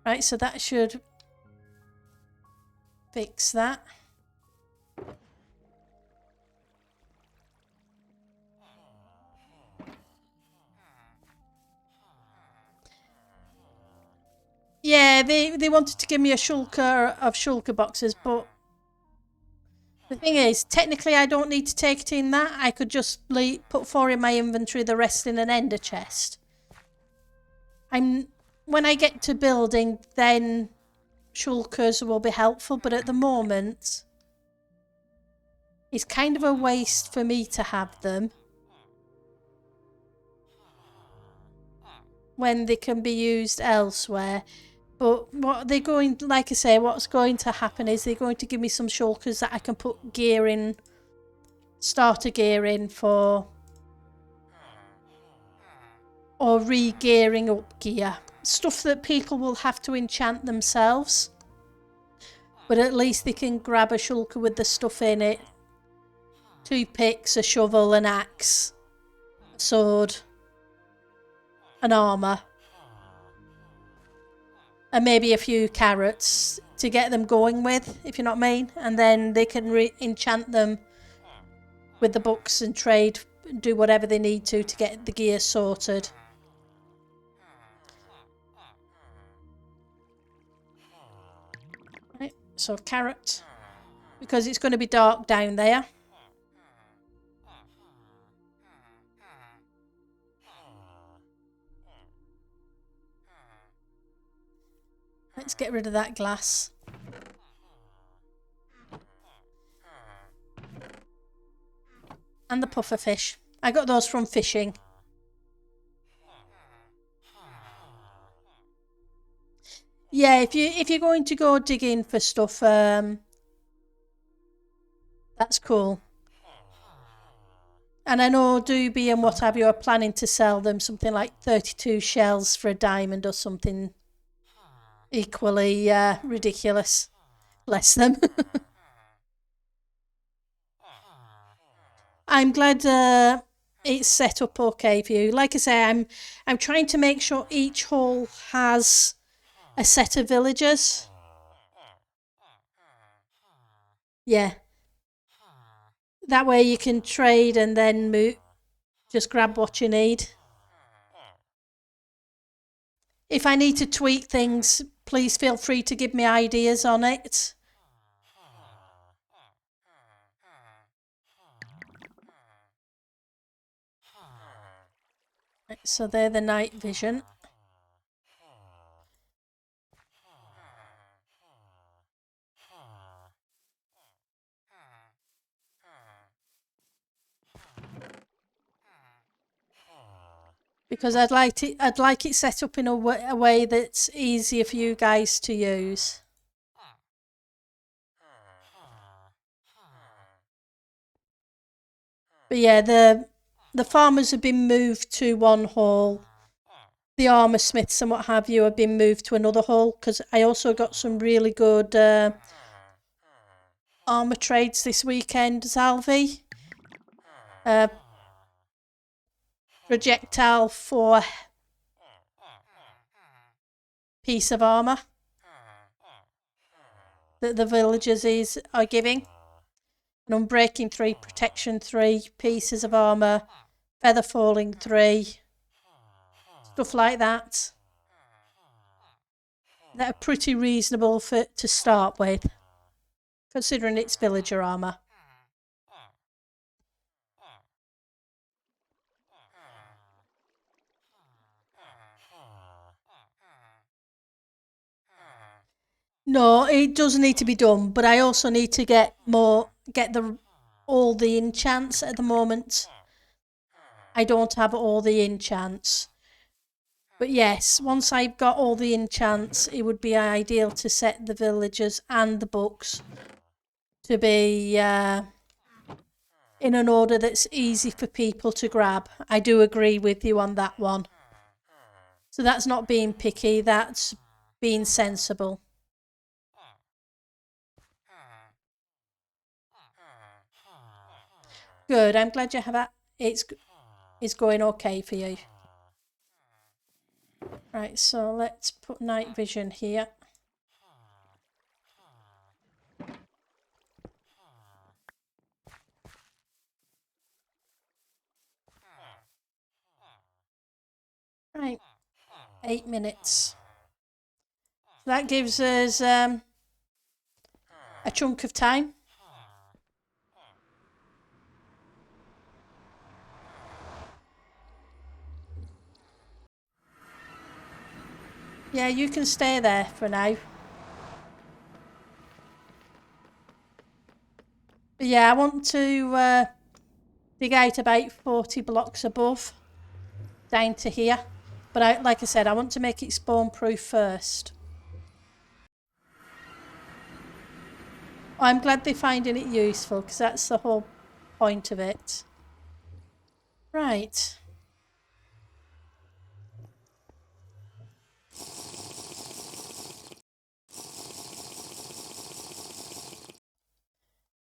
Right, so that should fix that. Yeah, they wanted to give me a shulker of shulker boxes, but the thing is, technically I don't need to take it in that. I could just put 4 in my inventory, the rest in an ender chest. When I get to building, then shulkers will be helpful, but at the moment It's kind of a waste for me to have them when they can be used elsewhere. But what they're going, like I say, what's going to happen is they're going to give me some shulkers that I can put gear in, starter gear in for, or re-gearing up gear. Stuff that people will have to enchant themselves. But at least they can grab a shulker with the stuff in it. 2 picks, a shovel, an axe, a sword, an armour. And maybe a few carrots to get them going with, if you know what I mean. And then they can enchant them with the books and trade, do whatever they need to get the gear sorted. Right, so carrot, because it's going to be dark down there. Let's get rid of that glass. And the puffer fish. I got those from fishing. Yeah, if you're going to go digging for stuff, that's cool. And I know Doobie and what have you are planning to sell them something like 32 shells for a diamond or something equally ridiculous. Bless them. I'm glad it's set up okay for you. Like I say, I'm trying to make sure each hall has a set of villagers. Yeah. That way you can trade and then move, just grab what you need. If I need to tweak things, please feel free to give me ideas on it. So they're the night vision. Because I'd like it set up in a way that's easier for you guys to use. But yeah, the farmers have been moved to one hall. The armour smiths and what have you have been moved to another hall, because I also got some really good armour trades this weekend, Zalvi. Projectile for piece of armour that the villagers are giving. An unbreaking 3, protection 3, pieces of armour, feather falling 3, stuff like that. That are pretty reasonable to start with, considering it's villager armour. No, it does need to be done, but I also need to get all the enchants at the moment. I don't have all the enchants. But yes, once I've got all the enchants, it would be ideal to set the villagers and the books to be in an order that's easy for people to grab. I do agree with you on that one. So that's not being picky, that's being sensible. Good, I'm glad you have that. It's going okay for you. Right, so let's put night vision here. Right, 8 minutes. That gives us a chunk of time. Yeah, you can stay there for now. But yeah, I want to dig out about 40 blocks above, down to here. But like I said, I want to make it spawn proof first. I'm glad they're finding it useful, because that's the whole point of it. Right.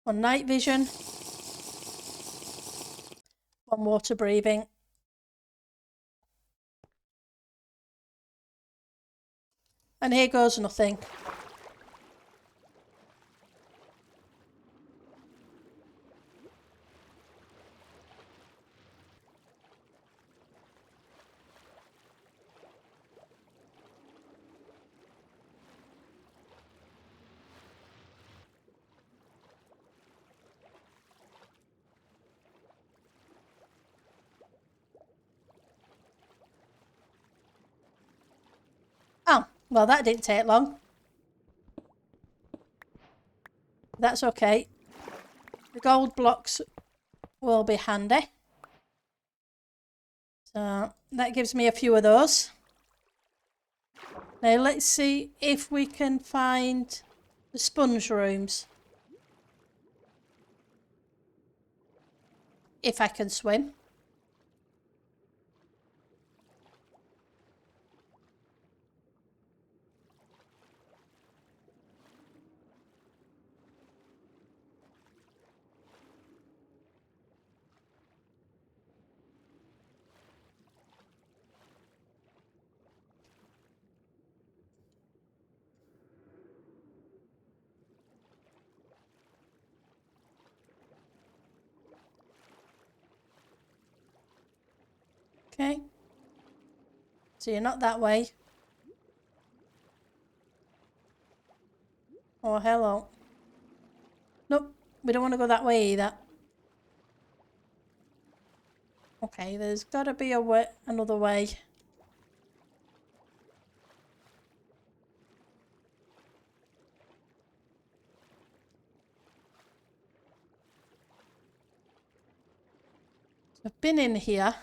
One night vision. One water breathing. And here goes nothing. Oh, well, that didn't take long. That's okay. The gold blocks will be handy. So that gives me a few of those. Now let's see if we can find the sponge rooms. If I can swim. Okay. So you're not that way. Oh, hello. Nope, we don't want to go that way either. Okay, there's got to be another way. I've been in here.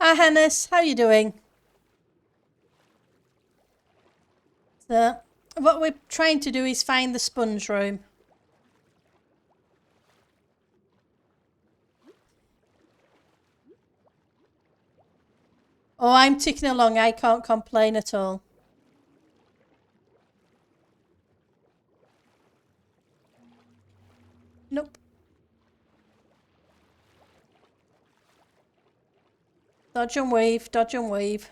Hi, Hannes. How you doing? So, what we're trying to do is find the sponge room. Oh, I'm ticking along. I can't complain at all. Nope. Dodge and weave, dodge and weave.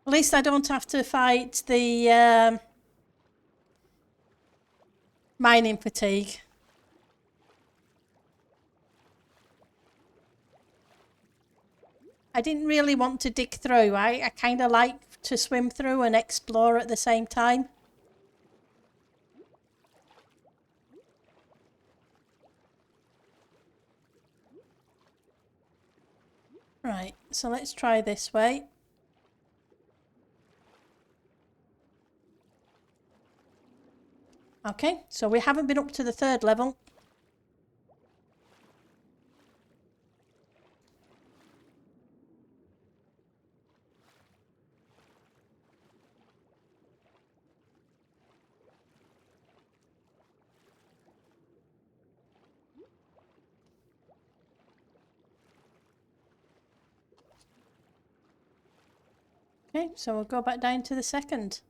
At least I don't have to fight the mining fatigue. I didn't really want to dig through. I kind of like to swim through and explore at the same time. Right, so let's try this way. Okay, so we haven't been up to the third level. Okay, so we'll go back down to the second.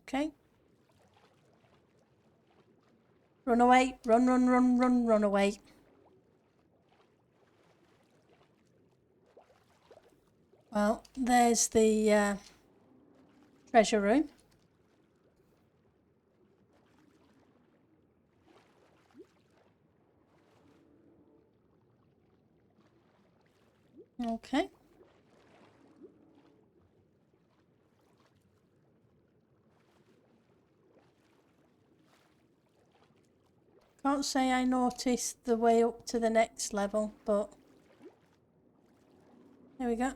Okay. Run away. Run, run, run, run, run away. Well, there's the treasure room. Okay. Can't say I noticed the way up to the next level, but there we go.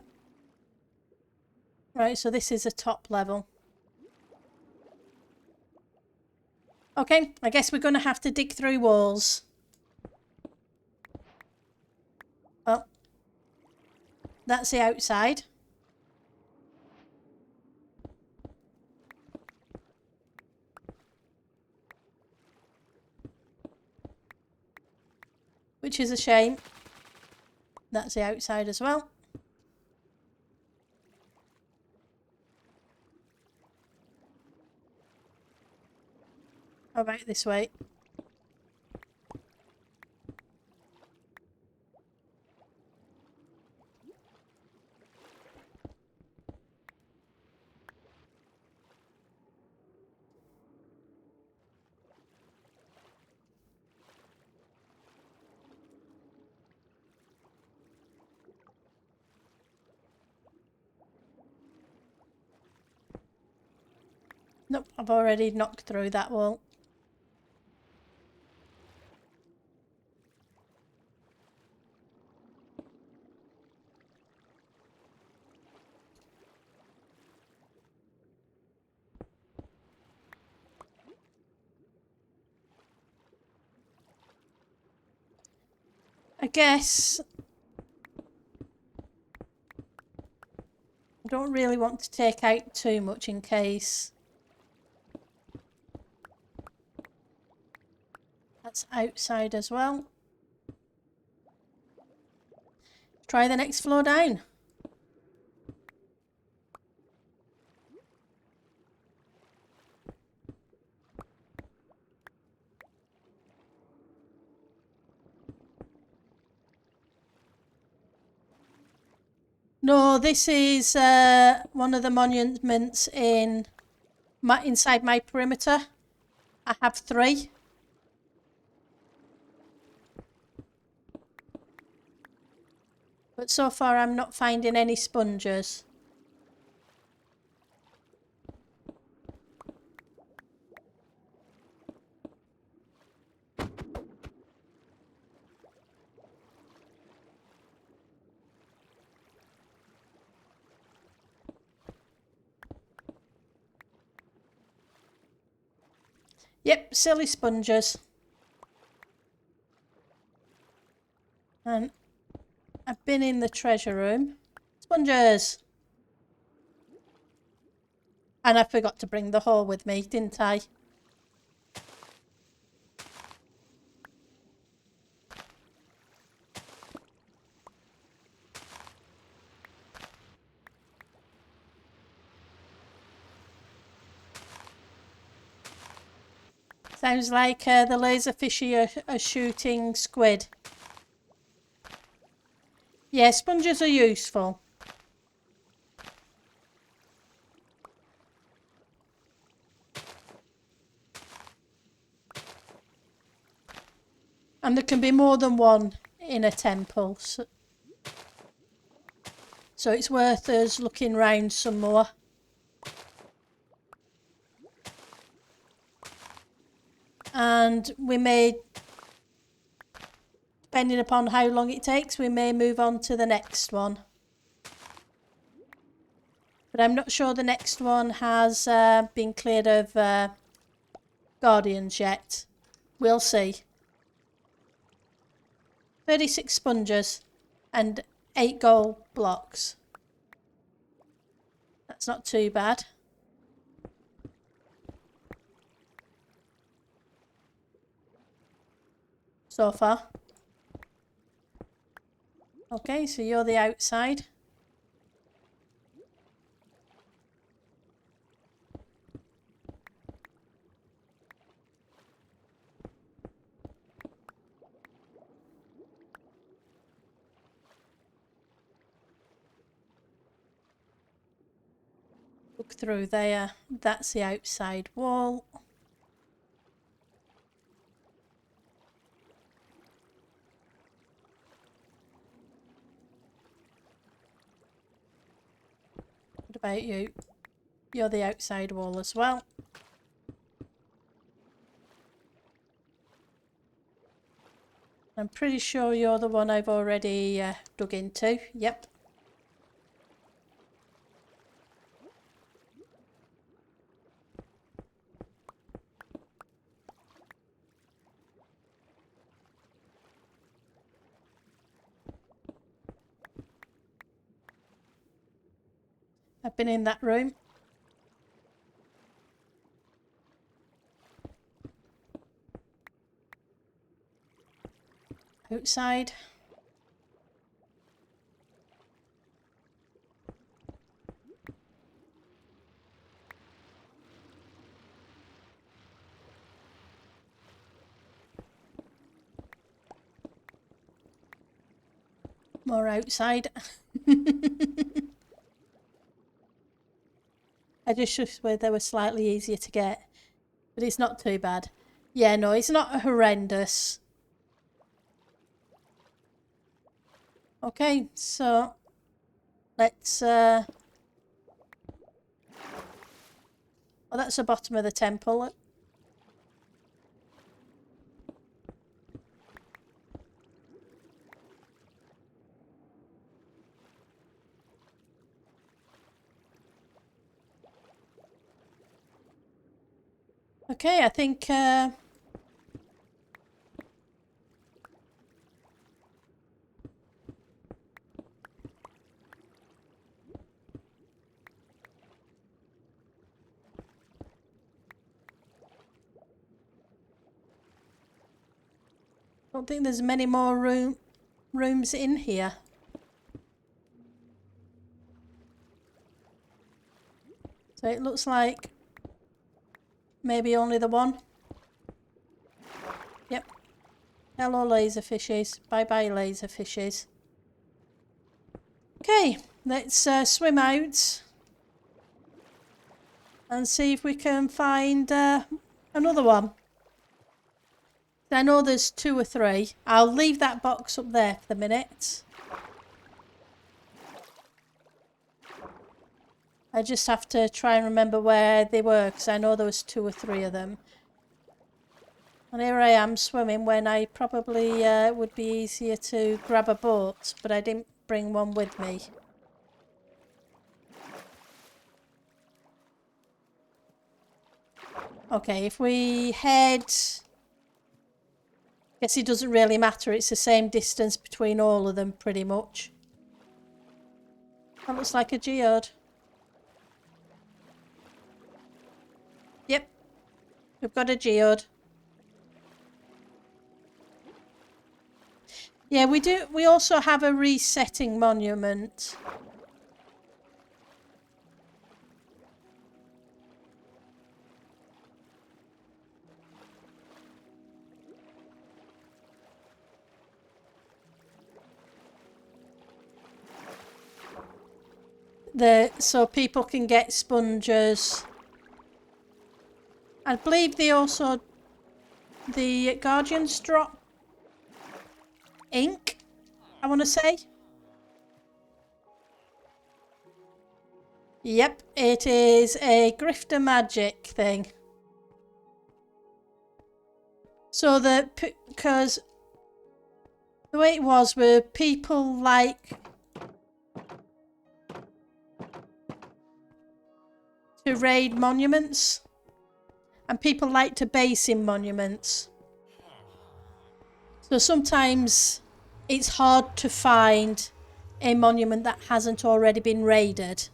Right, so this is a top level. Okay, I guess we're going to have to dig through walls. Oh, that's the outside. Which is a shame. That's the outside as well. How about this way? Nope, I've already knocked through that wall. I guess I don't really want to take out too much in case. That's outside as well. Try the next floor down. No, this is one of the monuments inside my perimeter. I have 3. But so far I'm not finding any sponges. Yep, silly sponges. And I've been in the treasure room. Sponges! And I forgot to bring the hoe with me, didn't I? Sounds like the laser fishy are shooting squid. Yeah, sponges are useful. And there can be more than one in a temple. So it's worth us looking round some more. And we may, depending upon how long it takes, we may move on to the next one. But I'm not sure the next one has been cleared of guardians yet. We'll see. 36 sponges and 8 gold blocks. That's not too bad. So far. Okay, so you're the outside. look through there. That's the outside wall. What about you? You're the outside wall as well. I'm pretty sure you're the one I've already dug into. Yep. I've been in that room. Outside. More outside. I just wish where they were slightly easier to get. But it's not too bad. Yeah, no, it's not horrendous. Okay, so let's well, that's the bottom of the temple. Okay, I think don't think there's many more rooms in here. So it looks like maybe only the one. Yep. Hello, laser fishes. Bye bye, laser fishes. Okay, let's swim out and see if we can find another one. I know there's 2 or 3. I'll leave that box up there for the minute. I just have to try and remember where they were because I know there was 2 or 3 of them. And here I am swimming when I probably would be easier to grab a boat, but I didn't bring one with me. Okay, if we head... Guess it doesn't really matter, it's the same distance between all of them pretty much. That looks like a geode. Yep, we've got a geode. Yeah, we do. We also have a resetting monument. So people can get sponges. I believe they also, the Guardians drop ink, I want to say. Yep, it is a grifter magic thing. So that, because the way it was were people like to raid monuments and people like to base in monuments. So sometimes it's hard to find a monument that hasn't already been raided.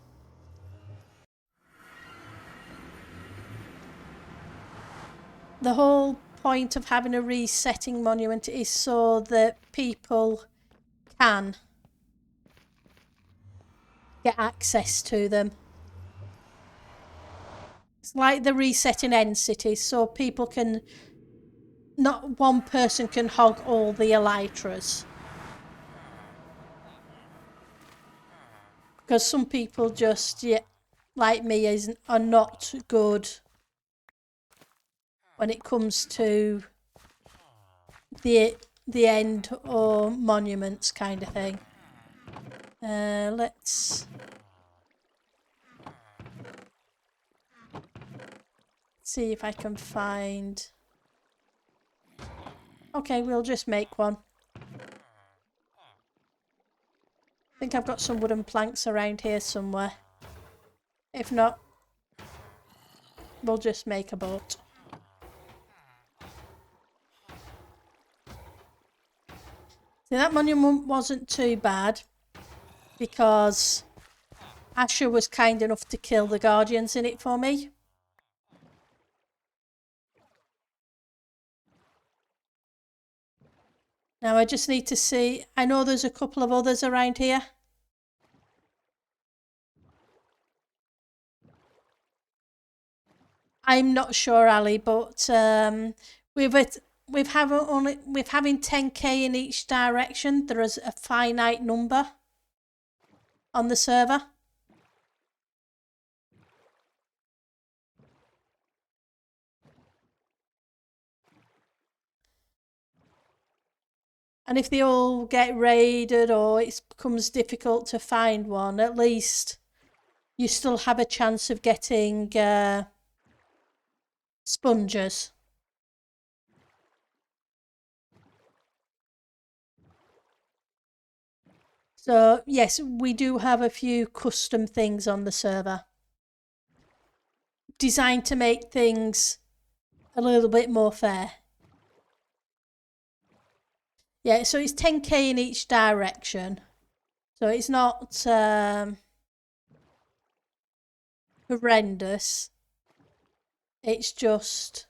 The whole point of having a resetting monument is so that people can get access to them. It's like the resetting end cities, so people can, not one person can hog all the elytras. Because some people just, yeah, like me are not good when it comes to the end or monuments kind of thing. Let's see if I can find... Okay, we'll just make one. I think I've got some wooden planks around here somewhere. If not, we'll just make a boat. See, that monument wasn't too bad because Asher was kind enough to kill the guardians in it for me. Now I just need to see, I know there's a couple of others around here. I'm not sure, Ali, but with having 10k in each direction, there is a finite number on the server. And if they all get raided or it becomes difficult to find one, at least you still have a chance of getting sponges. So yes, we do have a few custom things on the server designed to make things a little bit more fair. Yeah, so it's 10k in each direction. So it's not horrendous. It's just...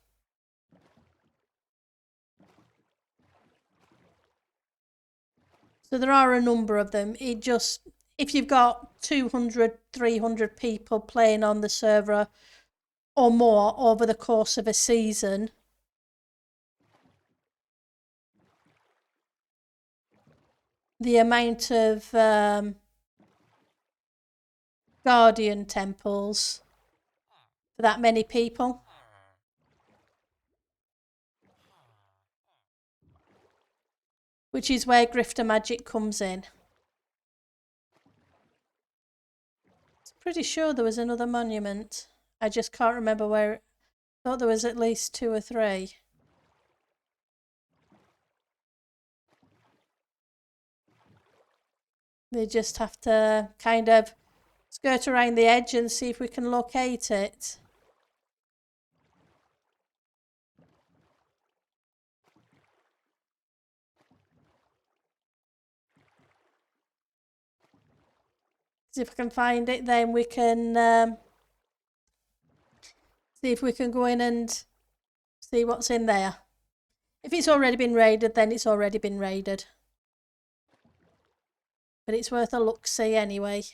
So there are a number of them. It just... If you've got 200, 300 people playing on the server or more over the course of a season, the amount of guardian temples for that many people. Which is where grifter magic comes in. I'm pretty sure there was another monument. I just can't remember where. I thought there was at least 2 or 3. We just have to kind of skirt around the edge and see if we can locate it. If I can find it, then we can see if we can go in and see what's in there. If it's already been raided, then it's already been raided. But it's worth a look-see anyway.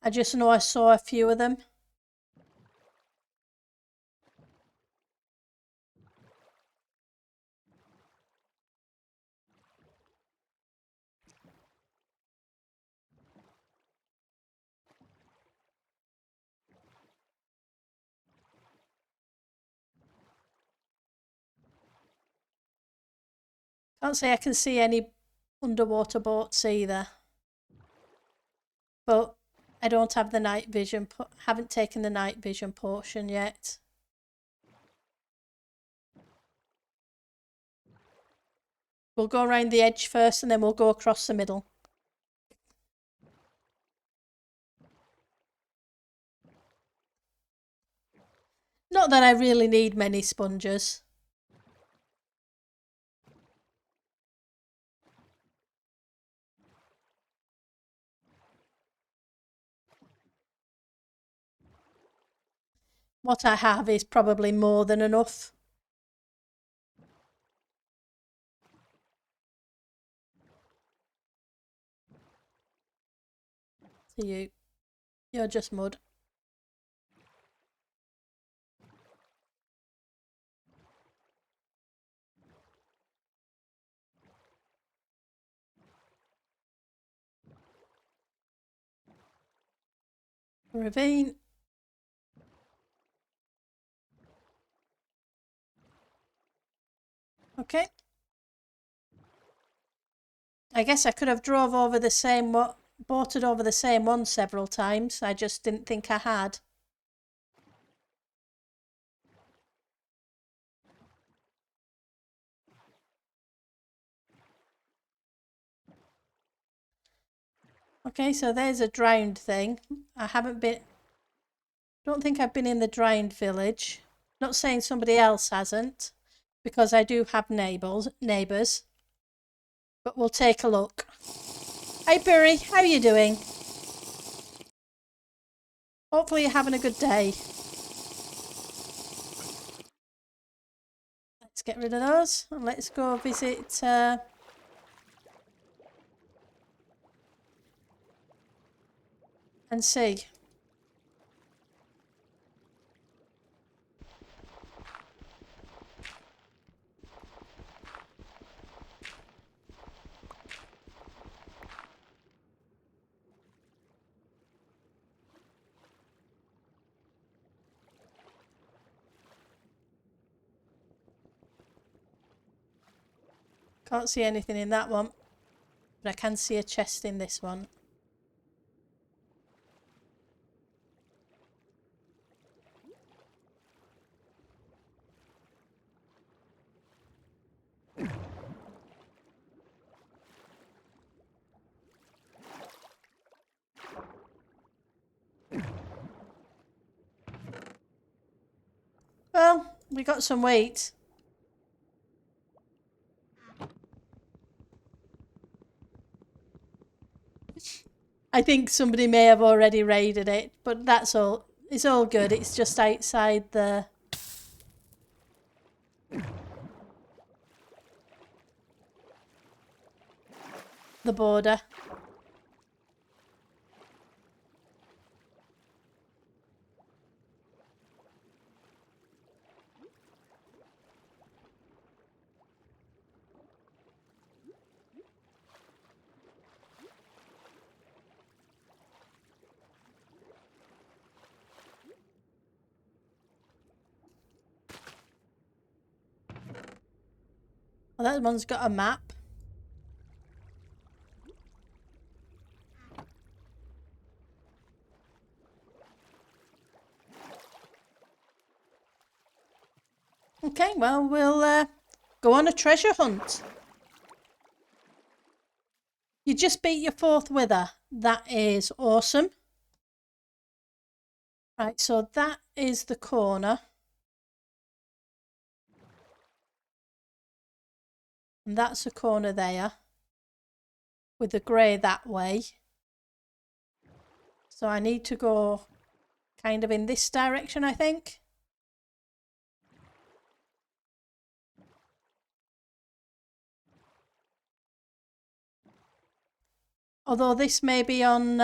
I just know I saw a few of them. Can't say I can see any underwater boats either. But I don't have the night vision, haven't taken the night vision portion yet. We'll go around the edge first and then we'll go across the middle. Not that I really need many sponges. What I have is probably more than enough. To you. You're just mud. Ravine. Okay. I guess I could have drove over the same one, boated over the same one several times. I just didn't think I had. Okay, so there's a drowned thing. I haven't been... Don't think I've been in the drowned village. Not saying somebody else hasn't, because I do have neighbours. But we'll take a look. Hi Burry, how are you doing? Hopefully you're having a good day. Let's get rid of those and let's go visit and see. Can't see anything in that one, but I can see a chest in this one. Well, we got some wheat. I think somebody may have already raided it, but that's all. It's all good. It's just outside the border. Well, that one's got a map. Okay, well, we'll go on a treasure hunt. You just beat your fourth wither. That is awesome. Right, so that is the corner. And that's a corner there. With the grey that way. So I need to go kind of in this direction, I think. Although this may be on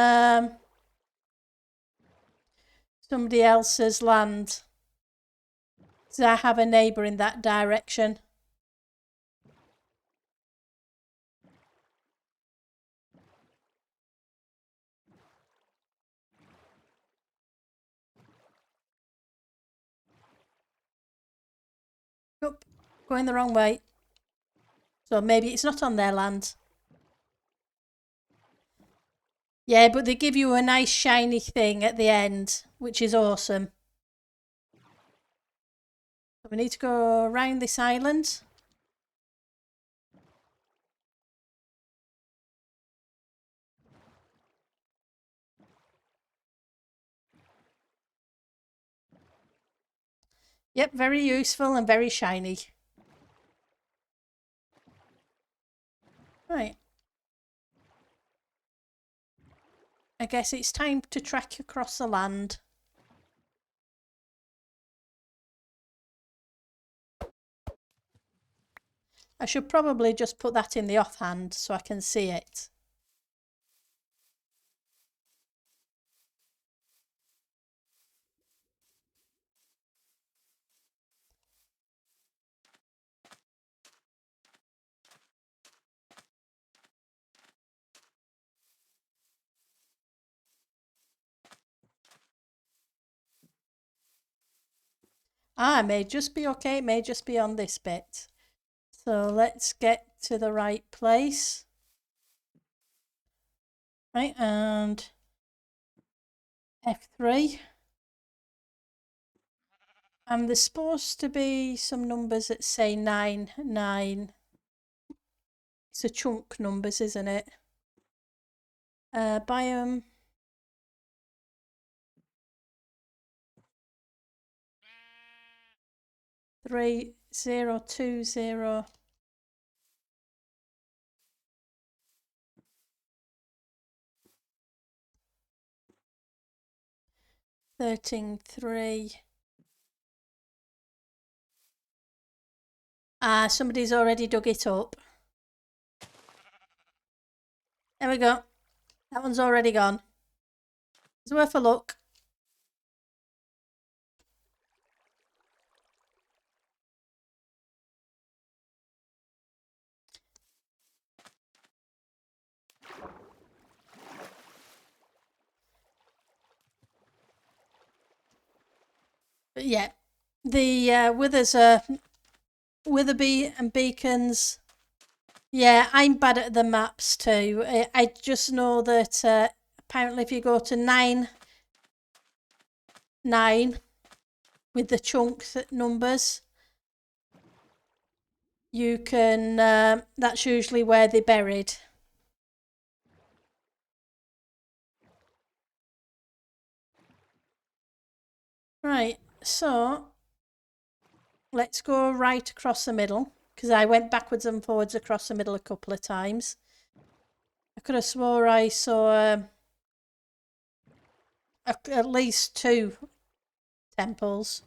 somebody else's land. So I have a neighbour in that direction. Nope, going the wrong way. So maybe it's not on their land. Yeah, but they give you a nice shiny thing at the end, which is awesome. So we need to go around this island. Yep, very useful and very shiny. Right. I guess it's time to trek across the land. I should probably just put that in the offhand so I can see it. Ah, it may just be okay. It may just be on this bit. So let's get to the right place. Right, and F3. And there's supposed to be some numbers that say 9, 9. It's a chunk numbers, isn't it? Biome. Three, 0, 2, 0. 13, 3. Ah, somebody's already dug it up. There we go. That one's already gone. It's worth a look. But yeah, the withers are Witherby and beacons. Yeah, I'm bad at the maps too. I just know that apparently if you go to 9, 9 with the chunks numbers, you can, that's usually where they're buried. Right, so let's go right across the middle, because I went backwards and forwards across the middle a couple of times. I could have swore I saw at least 2 temples.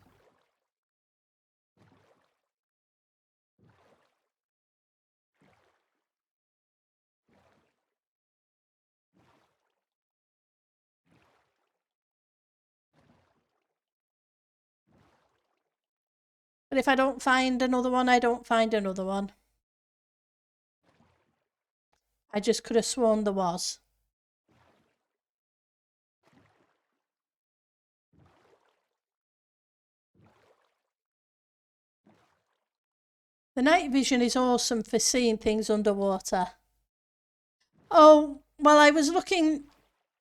But if I don't find another one, I don't find another one. I just could have sworn there was. The night vision is awesome for seeing things underwater. Oh, well, I was looking.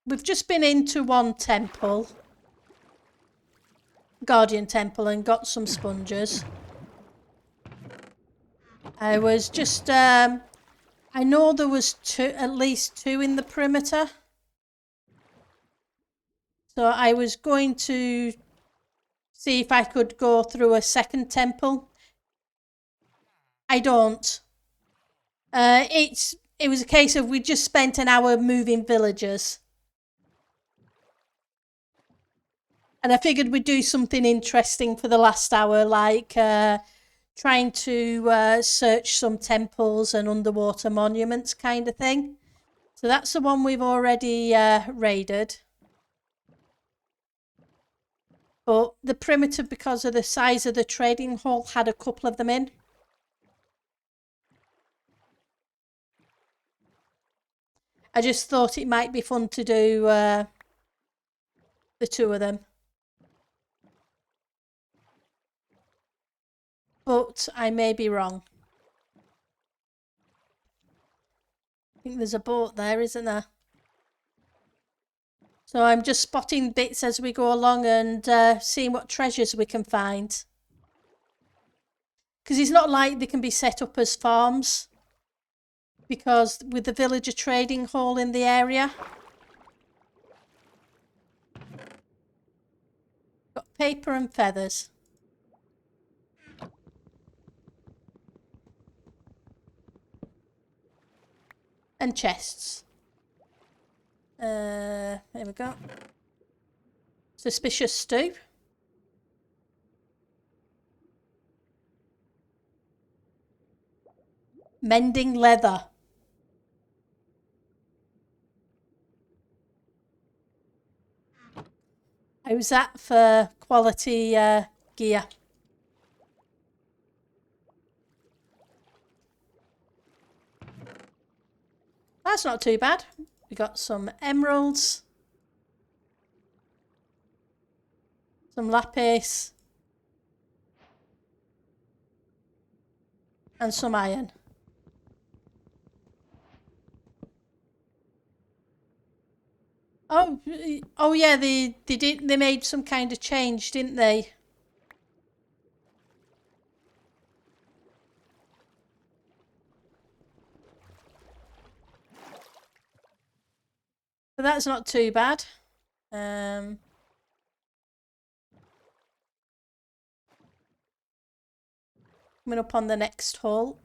We've just been into one temple, Guardian Temple, and got some sponges. I was just, I know there was at least 2 in the perimeter. So I was going to see if I could go through a second temple. I don't. It was a case of we just spent an hour moving villagers. And I figured we'd do something interesting for the last hour, like trying to search some temples and underwater monuments kind of thing. So that's the one we've already raided. But the perimeter, because of the size of the trading hall, had a couple of them in. I just thought it might be fun to do the 2 of them. But I may be wrong. I think there's a boat there, isn't there? So I'm just spotting bits as we go along and seeing what treasures we can find. Because it's not like they can be set up as farms. Because with the villager trading hall in the area. Got paper and feathers. And chests. There we go. Suspicious stew. Mending leather. How's that for quality gear? That's not too bad. We got some emeralds. Some lapis. and some iron. Oh yeah, they made some kind of change, didn't they? But that's not too bad. Coming up on the next hole.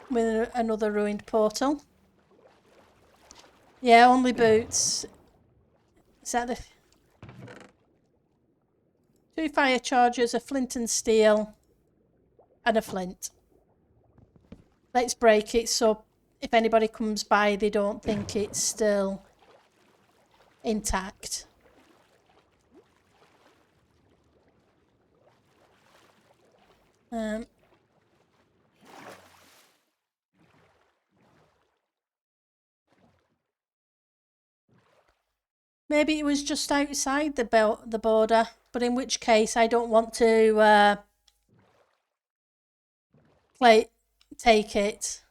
With another ruined portal. Yeah, only boots. Is that the... 2 fire chargers, a flint and steel, and a flint. Let's break it so if anybody comes by they don't think it's still intact. Maybe it was just outside the border, but in which case I don't want to take it.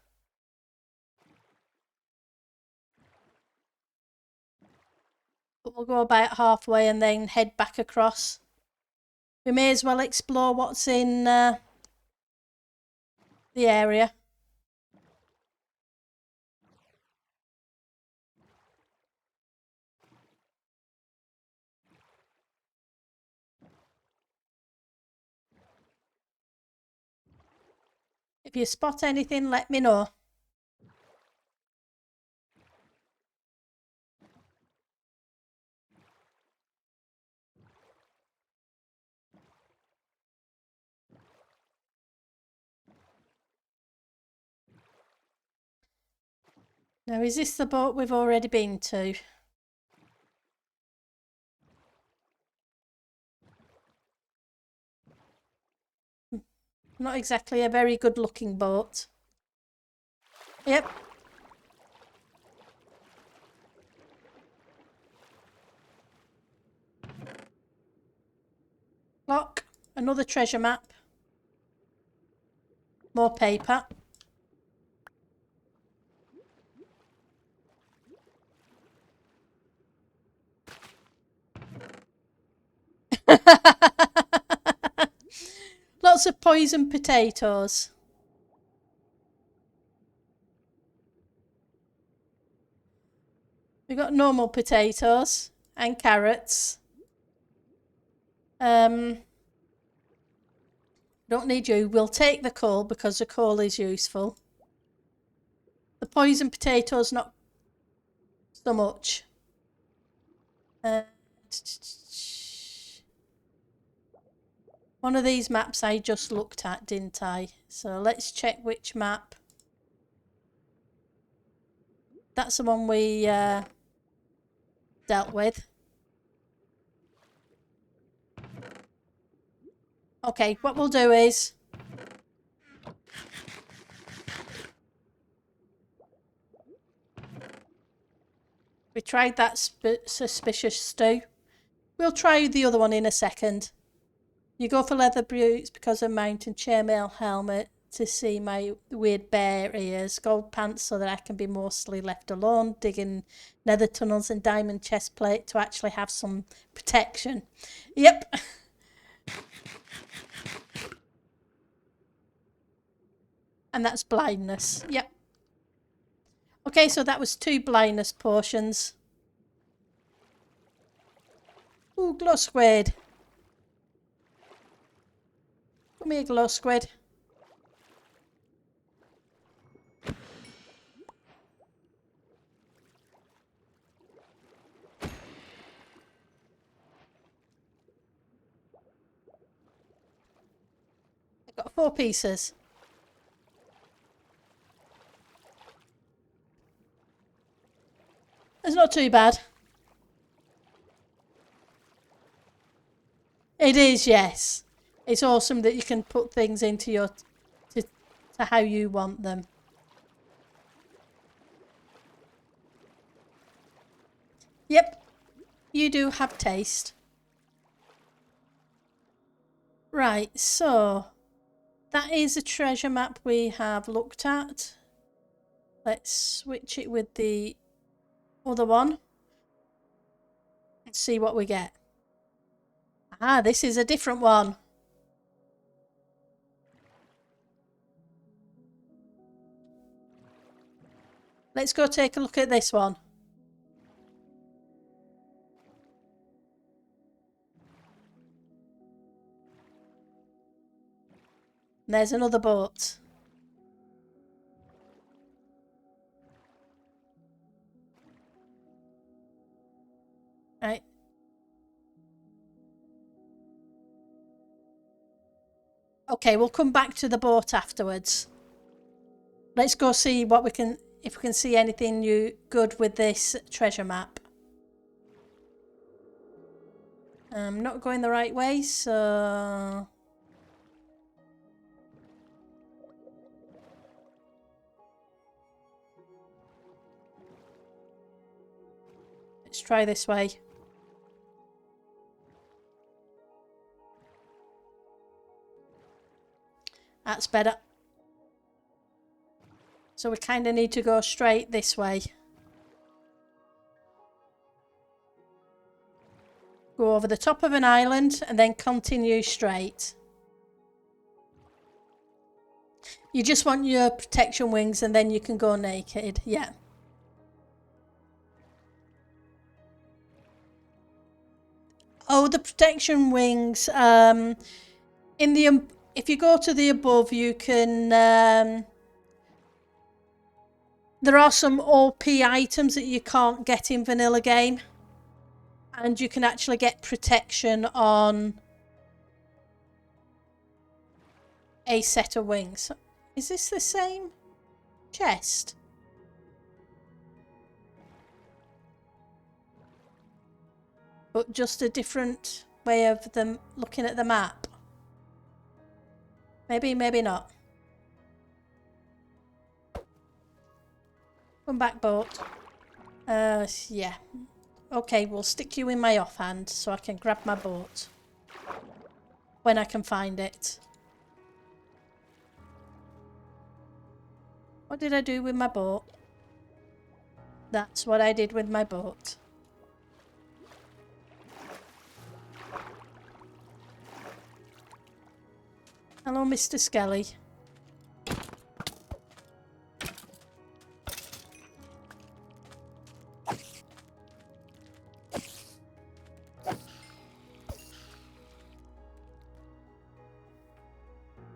But we'll go about halfway and then head back across. We may as well explore what's in the area. If you spot anything, let me know. Now, is this the boat we've already been to? Not exactly a very good looking boat. Yep. Lock. Another treasure map. More paper. Lots of poison potatoes. We've got normal potatoes and carrots. Don't need you. We'll take the coal because the coal is useful. The poison potatoes, not so much. One of these maps I just looked at, didn't I? So let's check which map. That's the one we dealt with. Okay, what we'll do is we tried that suspicious stew. We'll try the other one in a second. You go for leather boots because of mountain chainmail helmet to see my weird bear ears, gold pants so that I can be mostly left alone, digging nether tunnels and diamond chest plate to actually have some protection. Yep. And that's blindness. Yep. Okay, so that was 2 blindness potions. Ooh, glow squid. Come here, glow squid. I've got 4 pieces. It's not too bad. It is, yes. It's awesome that you can put things into your to how you want them. Yep, you do have taste. Right, so that is a treasure map we have looked at. Let's switch it with the other one and see what we get. Ah, this is a different one. Let's go take a look at this one. And there's another boat. Right. Okay, we'll come back to the boat afterwards. Let's go see what we can, if we can see anything new good with this treasure map. I'm not going the right way, so let's try this way. That's better. So we kind of need to go straight this way. Go over the top of an island and then continue straight. You just want your protection wings and then you can go naked. Yeah. Oh, the protection wings. In the if you go to the above, you can. There are some OP items that you can't get in vanilla game, and you can actually get protection on a set of wings. Is this the same chest? But just a different way of them looking at the map. Maybe, maybe not. Come back, boat. Yeah. Okay, we'll stick you in my offhand so I can grab my boat when I can find it. What did I do with my boat? That's what I did with my boat. Hello, Mr. Skelly.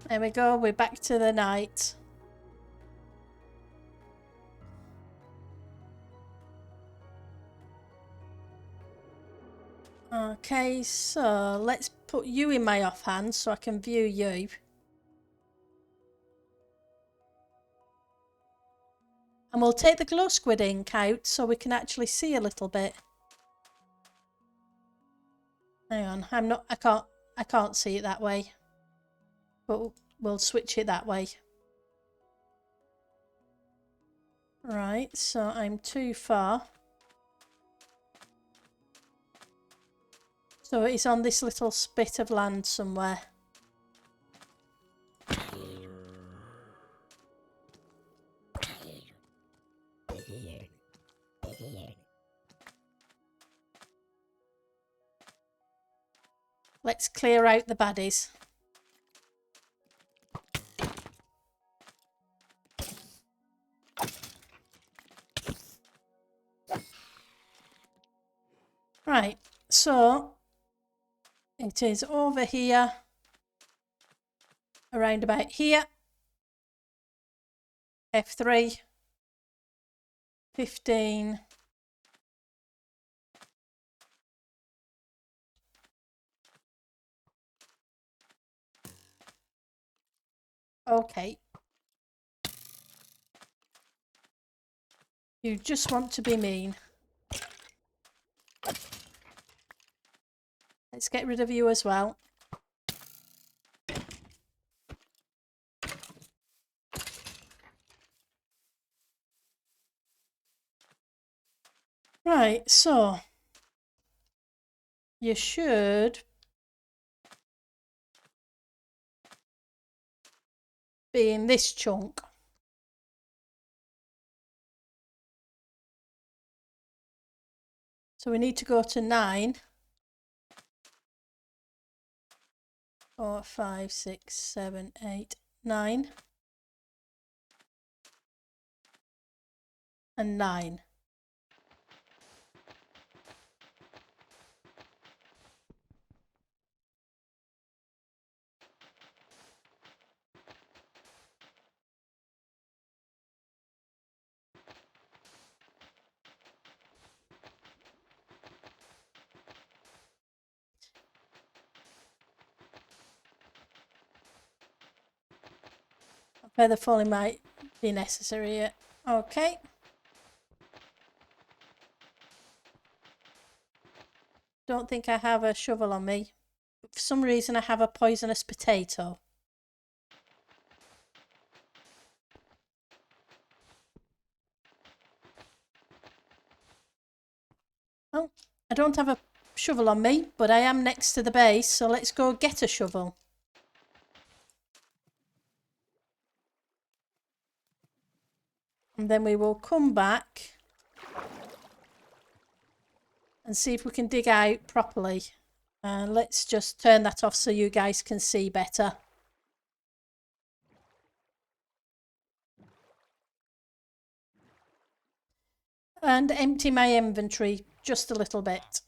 There we go, we're back to the night. Okay, so let's put you in my offhand so I can view you. And we'll take the glow squid ink out so we can actually see a little bit. Hang on, I can't see it that way. But we'll switch it that way. Right, so I'm too far. So it's on this little spit of land somewhere. Let's clear out the baddies. Right, so it is over here, around about here. F3, 15. Okay. You just want to be mean. Let's get rid of you as well. Right, so you should be in this chunk. So we need to go to 9. 4, 5, 6, 7, 8, 9. And 9. Feather falling might be necessary here. Okay. Don't think I have a shovel on me. For some reason I have a poisonous potato. Oh, I don't have a shovel on me, but I am next to the base, so let's go get a shovel. And then we will come back and see if we can dig out properly. Let's just turn that off so you guys can see better. And empty my inventory just a little bit.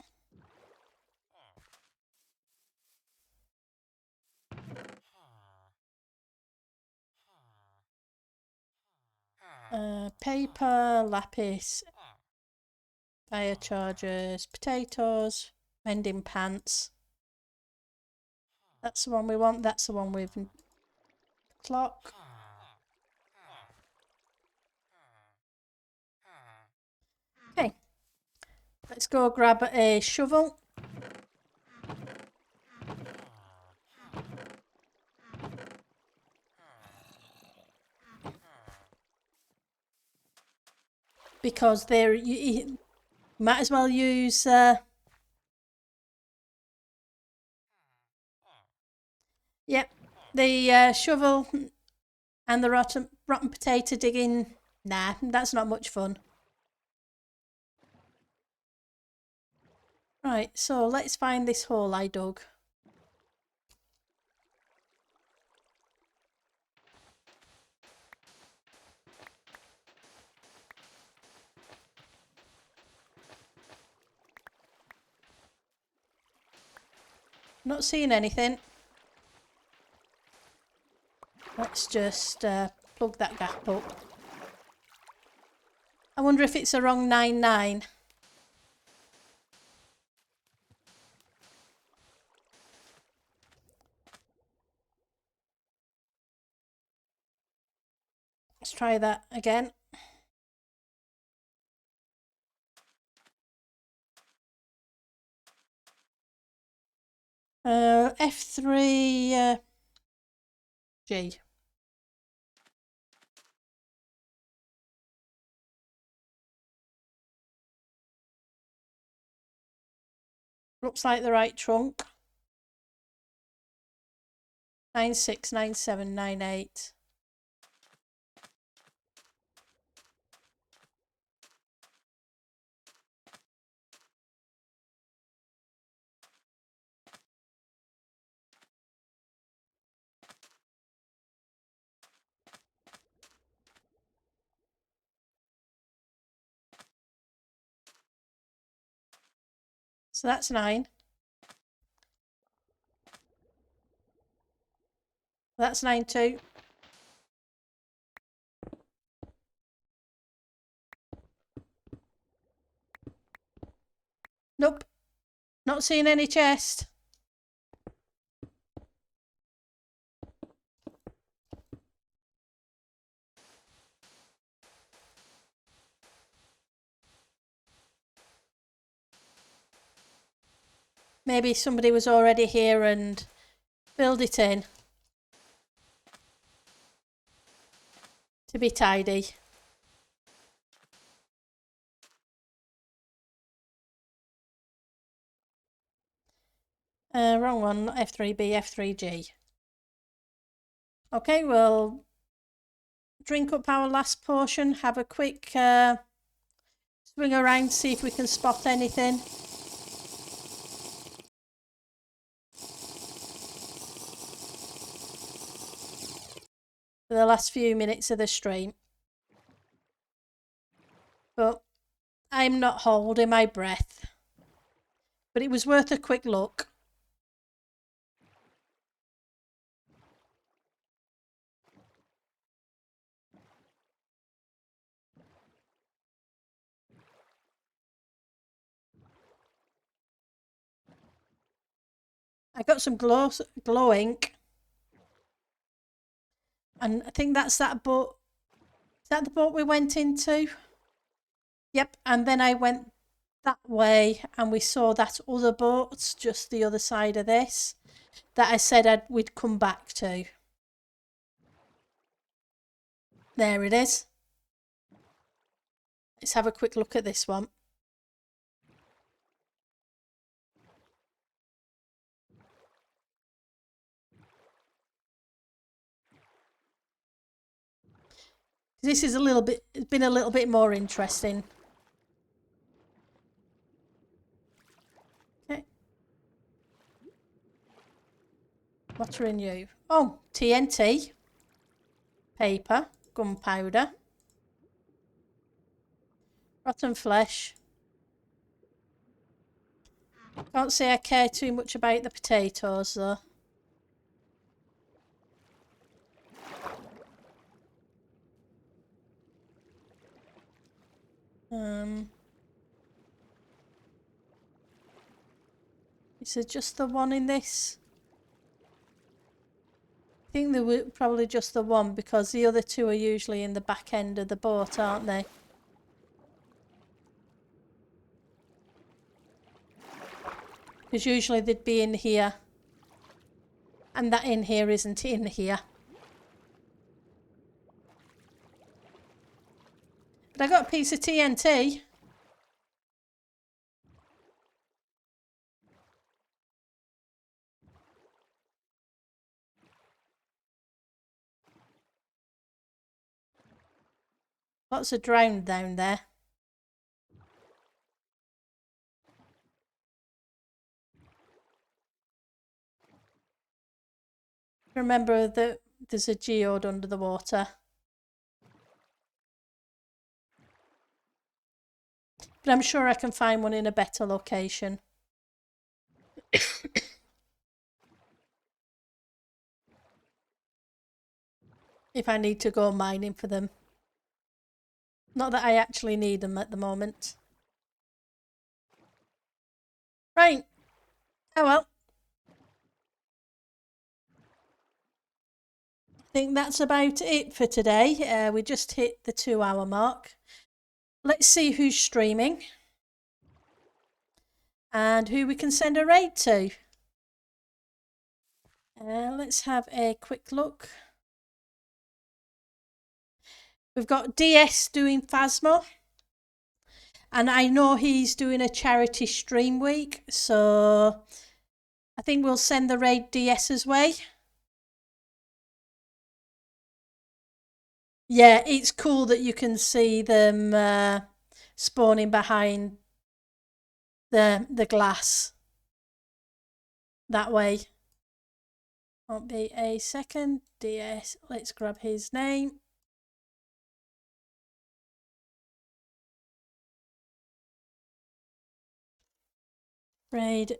Paper, lapis, fire chargers, potatoes, mending pants. That's the one we want. That's the one with clock. Okay, let's go grab a shovel. Because there, you might as well use yep, the shovel and the rotten potato digging. Nah, that's not much fun. Right, so let's find this hole I dug. Not seeing anything. Let's just plug that gap up. I wonder if it's a wrong 9-9. Let's try that again. F3 G. Looks like the right trunk. 9, 6, 9, 7, 9, 8. So that's 9. That's 9 too. Nope. Not seeing any chest. Maybe somebody was already here and filled it in to be tidy. Wrong one, not F3B, F3G. Okay, we'll drink up our last portion, have a quick swing around, see if we can spot anything. For the last few minutes of the stream. But I'm not holding my breath. But it was worth a quick look. I got some glow ink. And I think that's that boat. Is that the boat we went into? Yep. And then I went that way and we saw that other boat just the other side of this that I said we'd come back to. There it is. Let's have a quick look at this one. This is it's been a little bit more interesting. Okay. What are in you? Oh, TNT, paper, gunpowder, rotten flesh. Can't say I care too much about the potatoes though. Is there just the one in this? I think there were probably just the one because the other two are usually in the back end of the boat, aren't they? Because usually they'd be in here. And that in here isn't in here. But I got a piece of TNT. Lots of drowned down there. Remember that there's a geode under the water. But I'm sure I can find one in a better location. If I need to go mining for them. Not that I actually need them at the moment. Right. Oh well. I think that's about it for today. We just hit the 2-hour mark. Let's see who's streaming. And who we can send a raid to. Let's have a quick look. We've got DS doing Phasma. And I know he's doing a charity stream week. So I think we'll send the raid DS's way. Yeah, it's cool that you can see them spawning behind the glass that way. Won't be a second. DS, let's grab his name. Raid.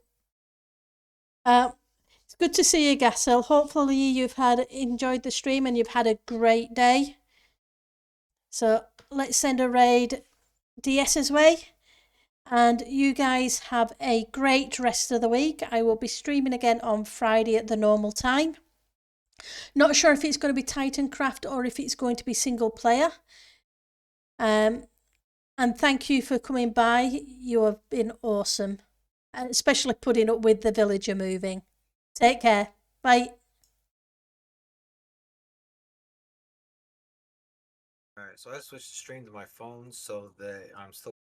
It's good to see you, Gassel. Hopefully you've enjoyed the stream and you've had a great day. So let's send a raid DS's way. And you guys have a great rest of the week. I will be streaming again on Friday at the normal time. Not sure if it's going to be Titancraft or if it's going to be single player. And thank you for coming by. You have been awesome. Especially putting up with the villager moving. Take care. Bye. Alright, so I switched the stream to my phone so that I'm still